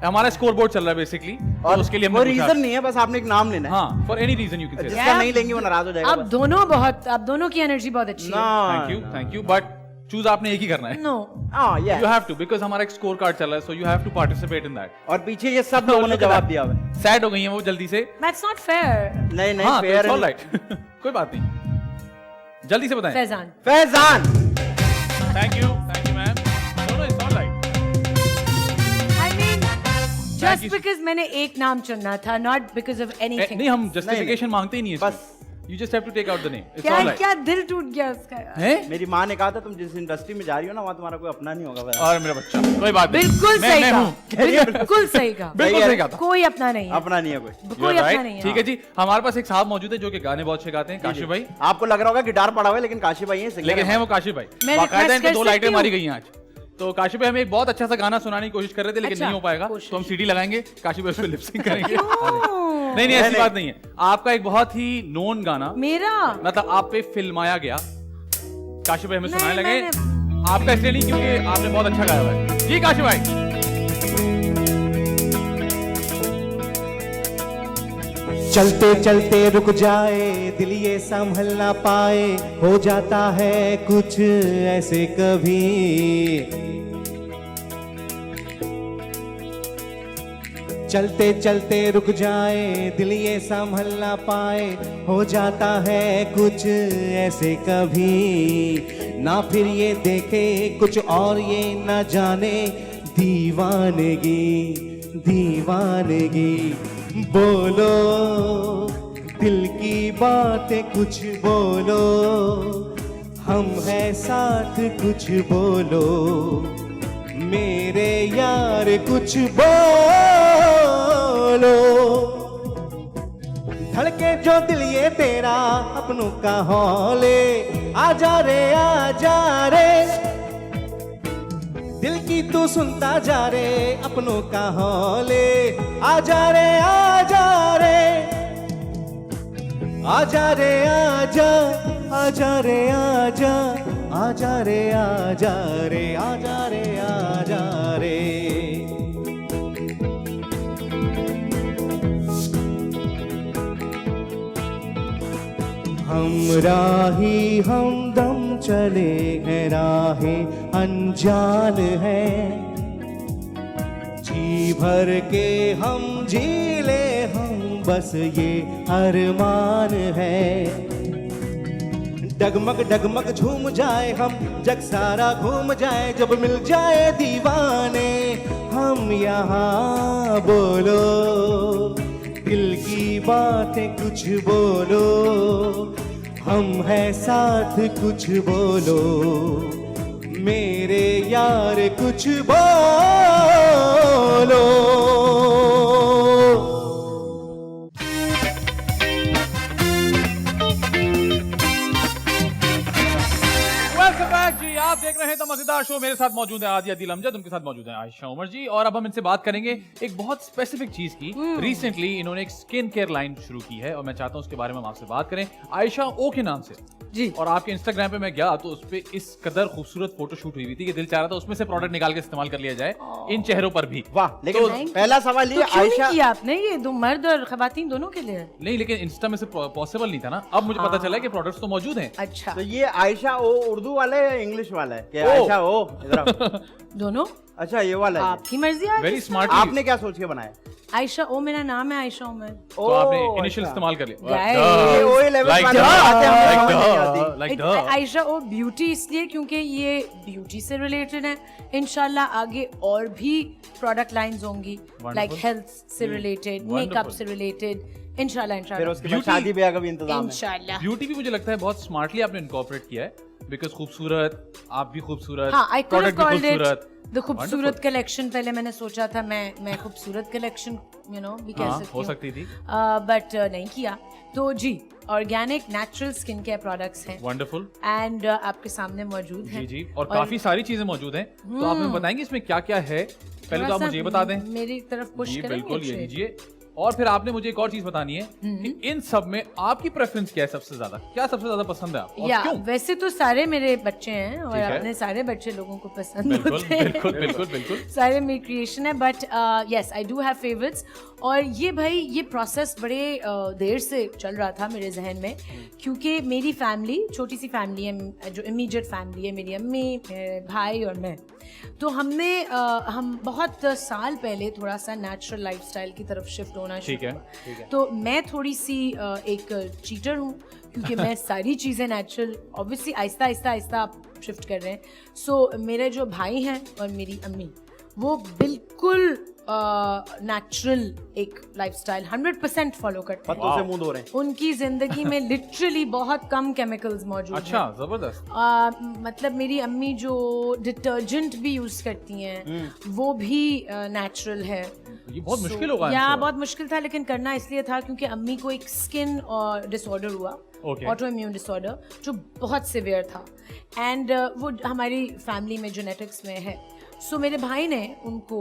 हमारा स्कोर बोर्ड चल रहा है बेसिकली, और उसके लिए वो हमने पूछा। रीजन नहीं है, बस आपने एक नाम लेना है। हाँ, for any reason you can say. जिसका नहीं लेंगे वो नाराज हो जाएगा। आप दोनों की एनर्जी बहुत अच्छी है। थैंक यू, बट चूज आपने एक ही करना है। No, you have to, because हमारा एक स्कोर कार्ड चल रहा है, so you have to participate in that. और पीछे ये सब लोगों ने जवाब दिया हुआ है। सैड हो गई हैं वो जल्दी से। That's not fair. नहीं नहीं, हाँ, फेयर ऑल राइट कोई बात नहीं, जल्दी से बताएं। Faizan, Faizan. Thank you ma'am. No it's all right. I mean Thank just you. Because मैंने एक नाम चुनना था, नॉट बिकॉज ऑफ एनीथिंग। नहीं, हम जस्टिफिकेशन मांगते ही नहीं है। बस। You just have to take out the name. It's क्या ऑल राइट। क्या दिल टूट गया उसका यार। हैं? मेरी माँ ने कहा था तुम जिस इंडस्ट्री में जा रही हो ना, वहाँ तुम्हारा कोई अपना नहीं होगा। फैजान। और मेरा बच्चा, कोई बात नहीं। बिल्कुल मैं सही हूँ। कहा, बिल्कुल सही कहा। बिल्कुल सही कहा था। कोई अपना नहीं है, अपना नहीं है कोई। कोई You're अपना right. नहीं है। ठीक है जी, हमारे पास एक साहब मौजूद है जो कि गाने बहुत अच्छे गाते हैं, काशी भाई। आपको लग रहा होगा गिटार पड़ा हुआ है, लेकिन काशी भाई है singer लेकिन है। है वो काशी भाई। मैं बाकायदा request इनको कर 2 लाइटें सकती मारी हूँ? गई हैं आज। तो काशी भाई हमें एक बहुत अच्छा सा गाना सुनाने की कोशिश कर रहे थे, लेकिन अच्छा, नहीं हो पाएगा, कोशिश। तो हम सीडी लगाएंगे, काशी भाई उस पे लिप सिंक करेंगे। क्यों? नहीं ऐसी नहीं। बात नहीं है। आपका एक बहुत ही नोन गाना, मेरा मतलब आप पे फिल्माया गया, काशी भाई हमें नहीं, सुनाने लगे। मैंने- आपका इसलिए नहीं क्योंकि आपने बहुत अच्छा गाया हुआ है। जी काशी भाई। चलते चलते रुक जाए दिल ये संभल ना पाए, हो जाता है कुछ ऐसे कभी। चलते चलते रुक जाए दिल ये संभल ना पाए, हो जाता है कुछ ऐसे कभी। ना फिर ये देखे कुछ और ये ना जाने, दीवानगी दीवानगी। बोलो दिल की बातें कुछ बोलो, हम हैं साथ कुछ बोलो, मेरे यार कुछ बोलो। धड़के जो दिल ये तेरा अपनों का हौले, आजा रे आजा रे, दिल की तू सुनता जा रे अपनों का हौले, आजा रे आजा रे, आजा रे आजा, आजा रे आजा, आजा रे आजा रे, आजा रे आजा रे। हम राही हमदम चले हैं राहें अनजान है, जी भर के हम जी ले हम बस ये अरमान है। डगमग डगमग झूम जाए हम, जग सारा घूम जाए, जब मिल जाए दीवाने हम यहाँ। बोलो दिल की बातें कुछ बोलो, हम हैं साथ कुछ बोलो, मेरे यार कुछ बोलो। वेलकम बैक जी, आप देख रहे हैं तो मजेदार शो। मेरे साथ मौजूद है आदि अदिल अमजद, उनके साथ मौजूद है आयशा उमर जी, और अब हम इनसे बात करेंगे एक बहुत स्पेसिफिक चीज की। रिसेंटली इन्होंने एक स्किन केयर लाइन शुरू की है और मैं चाहता हूं उसके बारे में हम आपसे बात करें। आयशा ओ के नाम से जी। और आपके इंस्टाग्राम पे मैं गया तो उस पे इस कदर खूबसूरत फोटो शूट हुई थी कि दिल चाह रहा था उसमें से प्रोडक्ट निकाल के इस्तेमाल कर लिया जाए इन चेहरों पर भी। वाह, लेकिन पहला सवाल ये तो क्यों नहीं आयशा, किया आपने? ये दो मर्द और खवातीन दोनों के लिए है। नहीं, लेकिन इंस्टा में से पॉसिबल नहीं था ना। अब मुझे पता चला है कि प्रोडक्ट्स तो मौजूद हैं। अच्छा, तो ये आयशा ओ उर्दू वाला है या इंग्लिश वाला है? क्या आयशा ओ इधर आओ। दोनों अच्छा ये वाला है। आपकी मर्जी है। Very smart. आपने क्या सोच के बनाया? आयशा ओ मेरा नाम है, आयशा उमर। तो आपने इनिशियल इस्तेमाल कर लिया। Guys, ये ओ लेवल Like वाले duh, आते हैं, हमें like समझ नहीं duh, आती। like duh. आयशा ओ ब्यूटी इसलिए क्योंकि ये ब्यूटी से रिलेटेड है। इंशाल्लाह आगे और भी प्रोडक्ट लाइंस होंगी, लाइक हेल्थ से रिलेटेड, मेकअप से रिलेटेड। इंशाल्लाह फिर इंशाल्लाह उसके बाद शादी ब्याह का भी इंतजाम है। इंशाल्लाह। ब्यूटी भी मुझे लगता है बहुत स्मार्टली आपने इनकॉर्पोरेट किया है, बिकॉज खूबसूरत, आप भी खूबसूरत, हाँ, I could have प्रोडक्ट भी called it खूबसूरत। द खूबसूरत कलेक्शन। पहले मैंने सोचा था मैं खूबसूरत कलेक्शन भी कह हाँ, सकती हो हूँ, सकती थी। बट नहीं किया। तो जी, organic natural skin care products हैं वंडरफुल एंड आपके सामने मौजूद हैं। जी जी, और काफी सारी चीजें मौजूद हैं, तो आप हमें बताएंगे इसमें क्या क्या है? पहले तो आप थोड़ा मुझे ये सा बता दें। मेरी तरफ पुश जी करेंगे बिल्कुल, ये shade? लीजिए। और फिर आपने मुझे एक और चीज बतानी है कि इन सब में आपकी प्रेफरेंस क्या है? सबसे ज्यादा क्या सबसे ज्यादा पसंद है आपको और या क्यों? वैसे तो सारे मेरे बच्चे हैं और ठीक है। अपने सारे बच्चे लोगों को पसंद बिल्कुल होते हैं। बिल्कुल बिल्कुल बिल्कुल। सारे मेरी क्रिएशन है, but yes I do have favourites. और ये भाई ये प्रोसेस बड़े देर से चल रहा था मेरे जहन में, क्योंकि मेरी फैमिली छोटी सी फैमिली है, जो इमीडिएट फैमिली है, मेरी अम्मी, मेरे भाई और मैं। तो हमने हम बहुत साल पहले थोड़ा सा नेचुरल लाइफस्टाइल की तरफ शिफ्ट होना ठीक शुरू है, हुआ। तो मैं थोड़ी सी एक चीटर हूँ, क्योंकि मैं सारी चीज़ें नेचुरल, ऑब्वियसली आहिस्ता आहिस्ता आहिस्ता आप शिफ्ट कर रहे हैं। सो मेरे जो भाई हैं और मेरी अम्मी, वो बिल्कुल नेचुरल एक लाइफस्टाइल 100% फॉलो करते हैं। पत्तों से मुंह धो रहे हैं। उनकी जिंदगी में लिटरली बहुत कम केमिकल्स मौजूद अच्छा, हैं। जबरदस्त। मतलब मेरी अम्मी जो डिटर्जेंट भी यूज करती हैं वो भी नेचुरल है। ये बहुत मुश्किल होगा या I'm sure। बहुत मुश्किल था, लेकिन करना इसलिए था क्योंकि अम्मी को एक स्किन डिसऑर्डर हुआ, Okay। ऑटो इम्यून डिसऑर्डर, जो बहुत सिवियर था एंड वो हमारी फैमिली में जेनेटिक्स में है। सो मेरे भाई ने उनको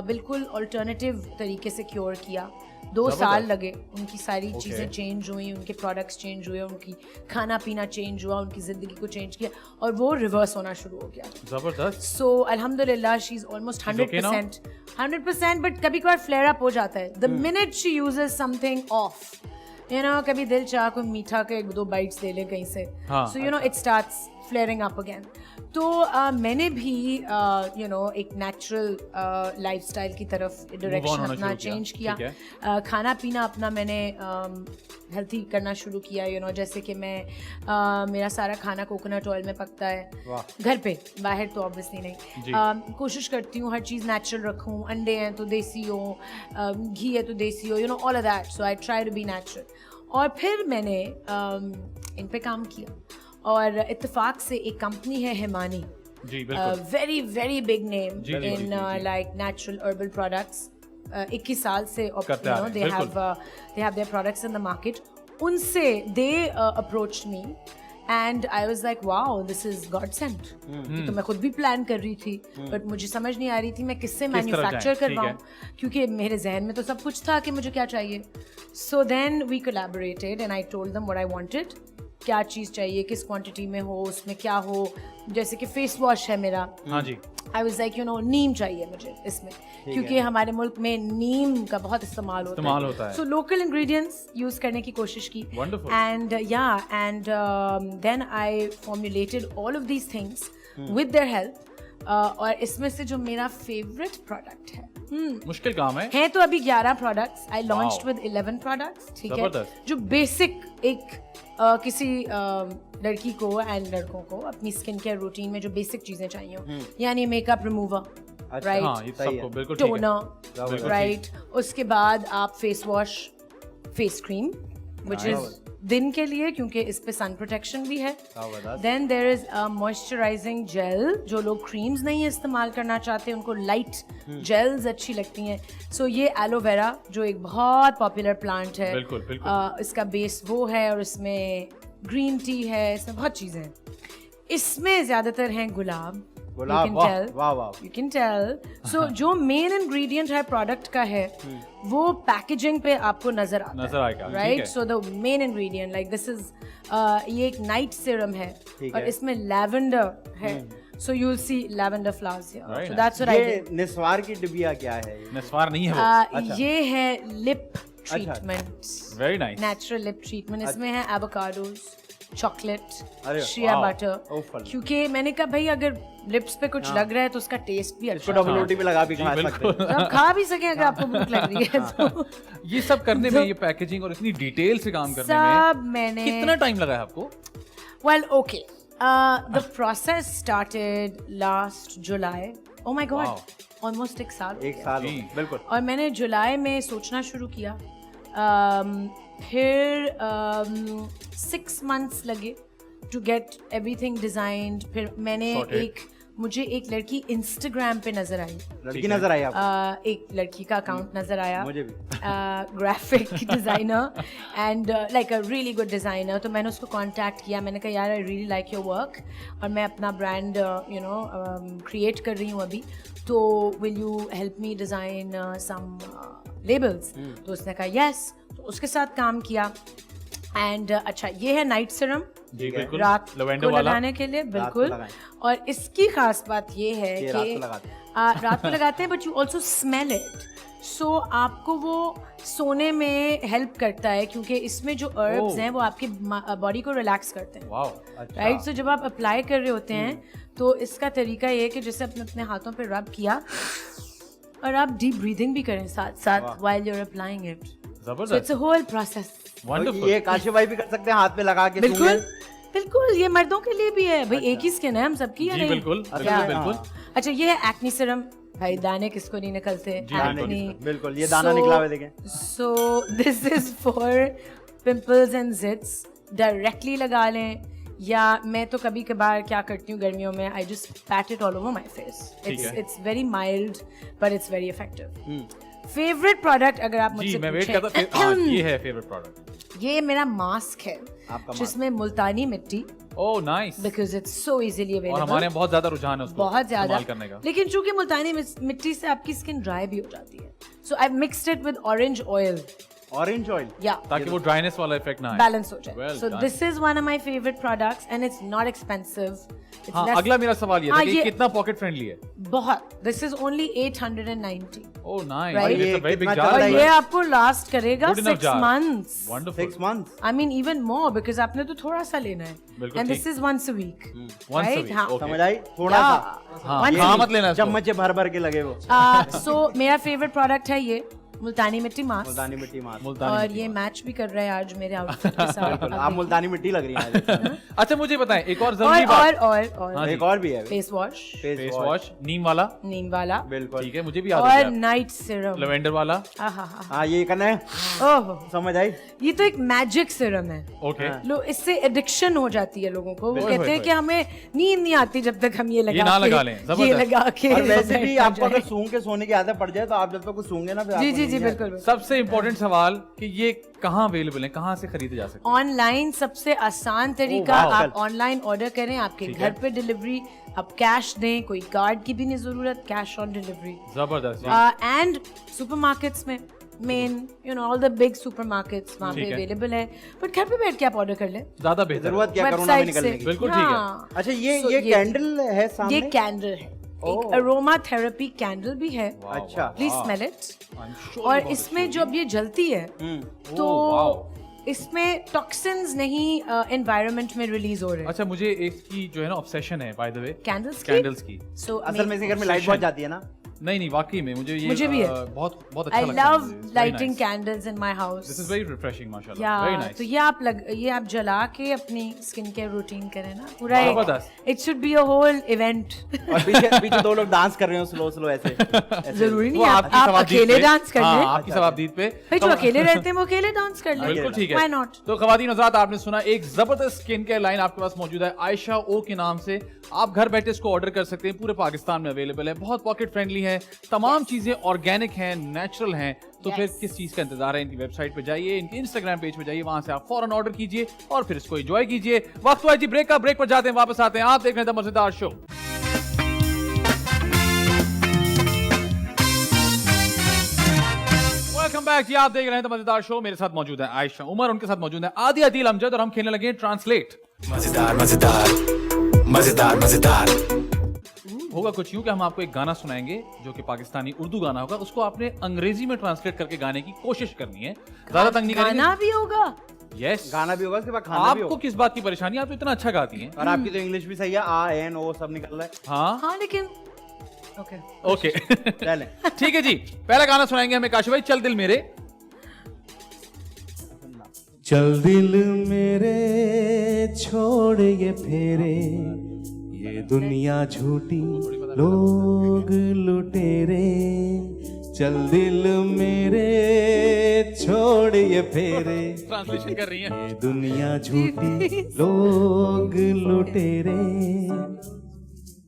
बिल्कुल अल्टरनेटिव तरीके से क्योर किया। 2 साल लगे, उनकी सारी चीज़ें चेंज हुई, उनके प्रोडक्ट्स चेंज हुए, उनकी खाना पीना चेंज हुआ, उनकी ज़िंदगी को चेंज किया और वो रिवर्स होना शुरू हो गया। जबरदस्त। सो अल्हम्दुलिल्लाह she is almost She's okay now? 100%, but कभी कभार फ्लेयर अप हो जाता है। The minute she uses something of, you know कभी दिल चाह कोई मीठा के 1-2 बाइट्स ले ले कहीं से, हाँ, so you know it starts flaring up again. तो मैंने भी यू नो एक नेचुरल लाइफस्टाइल की तरफ डायरेक्शन होना अपना शुरू किया, चेंज किया। ठीक खाना पीना अपना मैंने हेल्थी करना शुरू किया, यू नो जैसे कि मैं मेरा सारा खाना कोकोनट ऑयल में पकता है घर पे, बाहर तो ऑब्वियसली नहीं। कोशिश करती हूँ हर चीज़ नेचुरल रखूँ, अंडे हैं तो देसी हो, घी है तो देसी हो, you know all of that, so I try to be natural. और फिर मैंने इन पे काम किया और इत्तेफाक से एक कंपनी है हिमानी, जी बिल्कुल, वेरी वेरी बिग नेम जी, जी, in like natural herbal products, 21 साल से करते आ रहे हैं, they have their products in the market. उनसे they approached me and I was like wow this is God sent. तो मैं खुद भी प्लान कर रही थी, बट मुझे समझ नहीं आ रही थी मैं किससे तरह मैन्युफैक्चर जाएं, ठीक करवाऊँ, क्योंकि मेरे जहन में तो सब कुछ था कि मुझे क्या चाहिए। So then we collaborated and I told them what I wanted, क्या चीज़ चाहिए, किस क्वांटिटी में हो, उसमें क्या हो। जैसे कि फेस वॉश है मेरा, हाँ जी, I was like you know neem चाहिए मुझे इसमें, क्योंकि हमारे मुल्क में नीम का बहुत इस्तेमाल होता है। सो लोकल इंग्रेडिएंट्स यूज करने की कोशिश की। Wonderful. And and then I formulated all of these things with their help. और इसमें से जो मेरा फेवरेट प्रोडक्ट है, मुश्किल काम है। हैं तो अभी 11 products, I launched with 11 products, ठीक है, जबरदस्त। जो बेसिक एक किसी लड़की को एंड लड़कों को अपनी स्किन केयर रूटीन में जो बेसिक चीजें चाहिए हो, यानी मेकअप रिमूवर, हाँ, राइट, ये सबको बिल्कुल ठीक है। टोनर, बिल्कुल राइट, उसके बाद आप face wash, face cream which is दिन के लिए क्योंकि इस पे सन प्रोटेक्शन भी है। Then there is moisturising gel, जो लोग क्रीम्स नहीं इस्तेमाल करना चाहते उनको लाइट जेल्स अच्छी लगती हैं। सो ये एलोवेरा जो एक बहुत पॉपुलर प्लांट है, बिल्कुल, बिल्कुल। इसका बेस वो है और इसमें ग्रीन टी है, इसमें बहुत चीज़ें हैं। इसमें ज़्यादातर हैं गुलाब, गुलाब, यू कैन टेल। सो जो मेन इंग्रेडिएंट है प्रोडक्ट का है वो पैकेजिंग पे आपको नजर आएगा, right. So the main ingredient like this is, ये एक नाइट सीरम है और इसमें लैवेंडर है, so you will see lavender flowers here, so that's what I ये डिड। निस्वार की डिबिया क्या है? नस्वार नहीं है वो। ये है lip treatment, very nice. Natural lip treatment. इसमें है एवोकाडोज, चॉकलेट, अरे शिया वाह, बटर, क्योंकि मैंने कहा भाई अगर लिप्स पे कुछ लग रहा है तो उसका टेस्ट भी इसको अच्छा डबल रोटी पे लगा भी खा सकते हैं। है, आप खा भी सकें अगर आपको भूख लग रही है तो। ये सब करने में, ये पैकेजिंग और इतनी डिटेल से काम करने सब में मैंने कितना टाइम लगा है आपको? Well okay, the process started last July. Oh my God, almost 1 साल हो एक गया। साल हो जी। गया, बिल्कुल। और मैंने जुलाई में सोचना शुरू किया, फिर 6 months लगे टू गेट एवरीथिंग डिजाइंड। फिर मैंने Sorted. मुझे एक लड़की इंस्टाग्राम पे नजर आई, लड़की नजर आई आपको? एक लड़की का अकाउंट नजर आया, मुझे भी। Graphic designer and like a really good designer. तो मैंने उसको कांटेक्ट किया, मैंने कहा यार I really like your work और मैं अपना ब्रांड यू नो क्रिएट कर रही हूँ अभी, तो will you help me design some labels? तो उसने कहा यस, तो उसके साथ काम किया। एंड अच्छा, ये है नाइट सीरम, जी बिल्कुल, रात लवेंडर को वाला। लगाने के लिए, बिल्कुल। लगाएं। और इसकी खास बात ये है ये कि रात को लगाते हैं। रात को लगाते हैं, but you also smell it, so आपको वो सोने में हेल्प करता है, क्योंकि इसमें जो अर्ब्स हैं वो आपकी बॉडी को रिलैक्स करते हैं, वाओ, राइट। सो जब आप अप्लाई कर रहे होते हैं तो इसका तरीका ये है कि जैसे अपने अपने हाथों पे रब किया और आप डीप ब्रीदिंग भी करें साथ साथ while you are applying it. So it's जबरदस्त, अ होल प्रोसेस। वंडरफुल। ये काशी भाई भी कर सकते हैं, हाथ में लगा के बिल्कुल सूंघें। बिल्कुल, ये मर्दों के लिए भी है भाई, एक ही स्किन है हम सबकी, या जी नहीं? बिल्कुल, क्या? बिल्कुल बिल्कुल। अच्छा, ये है एक्नी सीरम, भाई दाने किसको नहीं निकलते, दाने बिल्कुल, ये दाना निकला हुआ देखें। So this is for pimples and zits, directly लगा लें, या मैं तो कभी कभार क्या करती हूँ गर्मियों में, I just PAT it all over my face. It's very mild but it's very effective. Favourite product अगर आप मुझसे जी मैं वेट पूछें, करता था। ये है फेवरेट प्रोडक्ट। ये मेरा मास्क है आपका जिसमें मुल्तानी मिट्टी, oh nice. Because it's so easily और अवेलेबल, हमारे यहाँ बहुत ज्यादा रुझान है उसको बहुत ज्यादा इस्तेमाल करने का। लेकिन चूंकि मुल्तानी मिट्टी से आपकी स्किन ड्राई भी हो जाती है, so I mixed it with orange oil orange oil या ताकि वो ड्राइनेस वाला इफेक्ट ना आए। बैलेंस हो जाए. Well So done. this is one of my favorite products and it's not expensive. It's हाँ, less- अगला मेरा सवाल ये था हाँ, कि कितना पॉकेट फ्रेंडली है? बहुत. This is only 890. Oh nice. Right. It's a very big कितना jar. चल और रहा है? ये आपको लास्ट करेगा Good enough 6 jar. months. Wonderful. 6 months I mean even more because आपने तो थोड़ा सा लेना है. बिल्कुल And this ठीक। is once a week. Once a Right? week, हाँ. okay. समझ आई थोड़ा Yeah. सा हाँ, Once हाँ a मत week. लेना इसको। चम्मच भर भर के लगे वो So मेरा फेवरेट प्रोडक्ट है ये मुल्तानी मिट्टी मास्क. मुल्तानी मिट्टी मार मुल्तानी और मिट्टी ये मैच भी कर रहा है आज मेरे आउटफिट के साथ. आप मुल्तानी मिट्टी लग रही है अच्छा मुझे बताएं एक और जरूरी बात। और हाँ जी। एक और भी है फेस वॉश, फेस वॉश नीम वाला, नीम वाला बिल्कुल ठीक है मुझे भी याद है और नाइट सिरम. लेवेंडर वाला। हाँ ये करना है ओह, समझ आई ये तो एक मैजिक सिरम है. ओके लो इससे एडिक्शन हो जाती है लोगों को. वो बिल्कुल, कहते हैं कि हमें नींद नहीं आती जब तक हम ये ना लगा लगा के लें, ये जबरदस्त। लगा के और वैसे भी बैठ आपको अगर जाए. सूंघ के सोने की आदत पड़ जाए तो आप जब तक कुछ सूंघे ना फिर जी आपको जी नींद जी नहीं बिल्कुल. सबसे इम्पोर्टेंट सवाल कि ये कहाँ अवेलेबल है, कहाँ से खरीदे जा सकते ऑनलाइन सबसे आसान तरीका. वाह, आप ऑनलाइन ऑर्डर करें, आपके ठीक घर है। पे डिलीवरी. आप कैश दें, कोई कार्ड की भी नहीं जरूरत. Cash on delivery. हैं? जबरदस्त। एंड सुपरमार्केट्स में main all the big supermarkets वहाँ पे ठीक है। अवेलेबल है. बट घर पे बैठ के आप ऑर्डर कर लें ज्यादा बेहतर है। जरूरत क्या कोरोना में वेबसाइट निकलने से. की बिल्कुल ठीक है। हाँ. अच्छा ये So, ये कैंडल है सामने ये कैंडल है. एक अरोमा थेरेपी कैंडल भी है. अच्छा please smell it. I'm sure और about इसमें it. जब ये जलती है तो Oh, wow. इसमें टॉक्सिन्स नहीं एनवायरनमेंट में रिलीज हो रहे हैं. अच्छा मुझे इसकी जो है ना ऑब्सेशन है by the way candles candles की। सो असल में से घर में लाइट बहुत जाती है ना नहीं वाकई में मुझे ये मुझे भी है। बहुत बहुत अच्छा आई लगता है लव मुझे। It's very lighting nice. Candles in my house. This is very refreshing माशाल्लाह। या Very nice. तो ये आप जला के अपनी स्किन केयर रूटीन करें ना पूरा. जबरदस्त। It should be a whole event. और पीछे पीछे दो लोग डांस कर रहे हो स्लो स्लो ऐसे जरूरी वो नहीं आप आपकी सवाबदीद अकेले पे- डांस कर हाँ, लें. आपकी सवाबदीद पे भाई जो अकेले रहते हैं वो अकेले डांस कर लें. बिल्कुल ठीक है। Why not? तो खवातीन हज़रात आपने सुना एक जबरदस्त स्किन केयर लाइन आपके पास मौजूद है आयशा ओ के नाम से। आप घर बैठे इसको ऑर्डर कर सकते हैं, पूरे पाकिस्तान में अवेलेबल है, बहुत पॉकेट फ्रेंडली है, तमाम चीजें ऑर्गेनिक हैं, नेचुरल हैं। तो फिर किस चीज का इंतजार है? इनकी वेबसाइट पे जाइए, इनके इंस्टाग्राम पेज पे जाइए, वहां से आप फौरन ऑर्डर कीजिए और फिर इसको एंजॉय कीजिए। वक्त हुआ है जी ब्रेक का, ब्रेक पर जाते हैं, वापस आते हैं। आप देख रहे हैं द मजेदार शो। वेलकम बैक जी, आप देख रहे हैं द मजेदार शो। मेरे साथ मौजूद है आयशा उमर, उनके साथ मौजूद है आदि अदील अमजद और हम खेलने लगे हैं ट्रांसलेट। मजेदार मजेदार मजेदार मजेदार। होगा कुछ यूं कि हम आपको एक गाना सुनाएंगे जो कि पाकिस्तानी उर्दू गाना होगा, उसको आपने अंग्रेजी में ट्रांसलेट करके गाने की कोशिश करनी है। ज्यादा तंग नहीं करेंगे। गाना भी होगा. यस, गाना भी होगा उसके बाद खाना भी आपको होगा किस बात की परेशानी? आप तो इतना अच्छा गाती हैं। और आपकी तो इंग्लिश भी सही है आ एन ओ सब निकल रहा है हाँ हाँ लेकिन ओके. ओके चलें ठीक है जी, पहला गाना सुनाएंगे हमें काशी भाई, चल दिल मेरे। चल दिल मेरे छोड़ ये फेरे, ये दुनिया झूठी लोग लुटेरे। चल दिल मेरे छोड़ ये फेरे, ट्रांसलेशन कर रही हैं। ये दुनिया झूठी लोग लुटेरे।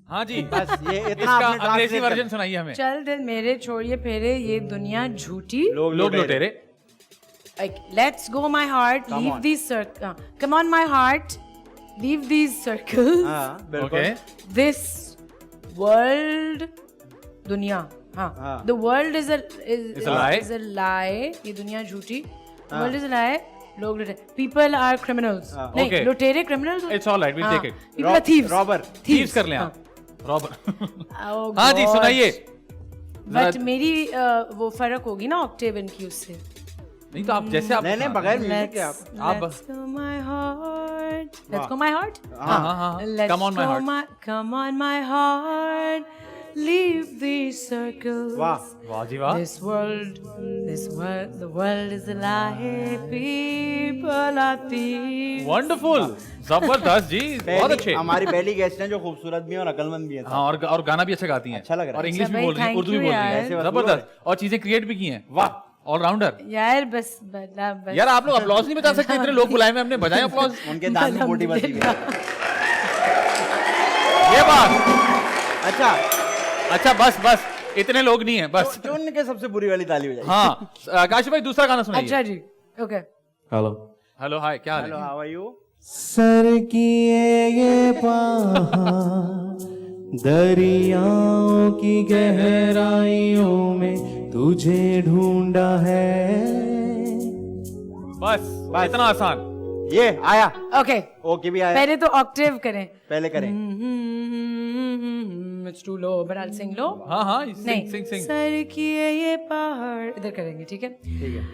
हाँ जी, बस ये इतना इसका आपने अंग्रेजी translate वर्जन कर- सुनाइए हमें। चल दिल मेरे छोड़िए फेरे, ये दुनिया झूठी. लोग लुटेरे। Like, let's go, my heart. Come leave on. these circles. Come on, my heart. Leave these circles. हाँ बिल्कुल ओके This world, दुनिया. हाँ. हाँ. The world is a Is a lie. Is a lie. ये दुनिया झूठी. The world is a lie. लोग लुटेरे. People are criminals. हाँ. नहीं, Okay. लुटेरे criminals. It's all right, we'll take it. People are thieves. Robber thieves कर लें हाँ. आप, रॉबर। Oh, हाँ जी God. सुनाइए। But मेरी वो फर्क होगी ना ऑक्टेव इनकी उससे. नहीं तो आप जैसे आप नहीं बगैर म्यूजिक के आप आप- Let's go my heart. Let's go my heart. हाँ हाँ हाँ Let's come on my go heart। come on my heart. Leave these circles. वाह वाह जी वाह। This world, the world is a lie. People are thieves. Wonderful, जबरदस्त जी, बहुत अच्छे। हमारी पहली गेस्ट है जो खूबसूरत भी है और अकलमंद भी है हाँ और गाना भी अच्छा गाती हैं। अच्छा लग रहा है। और इंग्लिश भी अच्छा बोल रही हैं, भाई, उर्दू भी thank बोल you रही हैं, यार। जबरदस्त। और चीजें क्रिएट भी की हैं, वाह, ऑलराउंडर। यार बस यार आप लोग अप्लॉज नहीं बता सकते? इतने लोग बुलाए हुए हमने, बजाए अप्लॉज। उनके दांत में बोटी बसी हुई है ये बात अच्छा अच्छा, बस इतने लोग नहीं है, बस। चुन के सबसे बुरी वाली ताली बजाई हाँ काशी भाई दूसरा गाना सुनाइए। अच्छा जी. Okay. हेलो हेलो हाय, क्या हाल हेलो है? हाउ आर यू सर किए ये पहाड़, दरियाओं की गहराइयों में तुझे ढूंढा है। बस इतना आसान। ये आया, ओके ओके भी आया। पहले तो ऑक्टेव करें। पहले करें। It's too low, but I'll sing low. हाँ हाँ नहीं, sing. सर किए ये पहाड़ इधर करेंगे, ठीक है? ठीक है।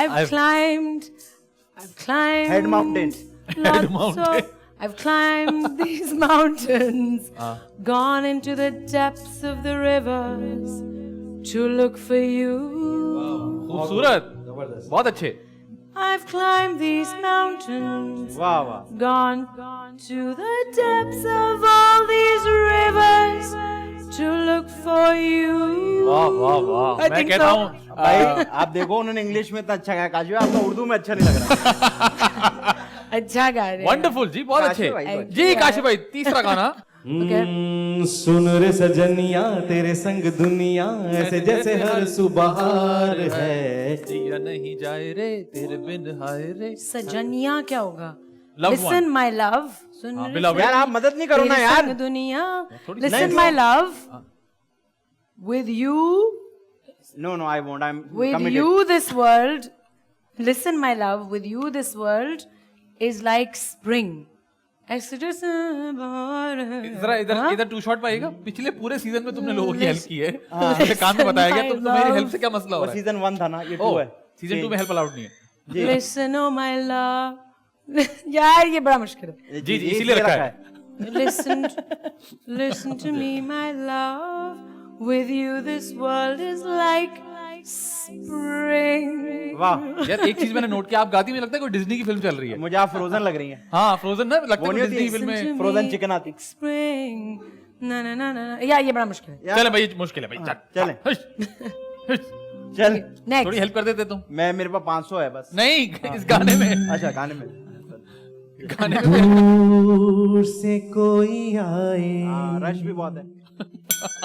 I've climbed Head mountains. I've climbed these mountains, gone into the depths of the rivers to look for you. खूबसूरत, बहुत अच्छे। I've climbed these mountains, वाह वाह। gone to the depths of all these rivers to look for you. वाह वाह वाह। मैं कहता हूँ भाई आप देखो उन्होंने इंग्लिश में इतना अच्छा गाया, काशी भाई आपका उर्दू में अच्छा नहीं लग रहा। अच्छा गा रहे हैं। वंडरफुल जी, बहुत काशी अच्छे भाई, जी। काशी भाई तीसरा गाना। सुन रे सजनिया तेरे संग दुनिया ऐसे जैसे हर सुबह है। जिया नहीं जाए रे तेरे बिन हाय रे। सजनिया क्या होगा? Loved one. Listen my love. सुन हाँ, रे beloved। यार आप मदद नहीं करो ना तेरे यार। संग दुनिया। थोड़ी- Listen my love. With you, No, I won't. I'm with committed. you this world. Listen my love. With you this world is like spring. ऐसे जैसे जरा इधर टू शॉट पाएगा। पिछले पूरे सीजन में तुमने लोगों की हेल्प की है, मुझे काम में बताया गया। तुम मेरी हेल्प से क्या मसला हो वो रहा है? सीजन 1 था ना, ये 2 है। सीजन 2 में हेल्प अलाउड नहीं है। Listen oh my love. यार ये बड़ा मुश्किल है। जी इसीलिए रखा है। Listen to me, my love. With you, this world is like spring. वाह, यार एक चीज मैंने नोट किया, आप गाती में लगता है कोई डिज्नी की फिल्म चल रही है। मुझे आप फ्रोजन लग रही हैं। हाँ फ्रोजन ना लगता वो है नहीं डिज्नी की होती? फिल्म में। Frozen chicken आती। Spring. ना ना ना ना। यार ये बड़ा मुश्किल है। चले भाई, मुश्किल है भाई। चलें। चल चल Next. थोड़ी हेल्प कर देते तुम। मेरे पास 500 है बस। नहीं इस गाने में, अच्छा गाने में दूर से कोई आए, रश भी बहुत है।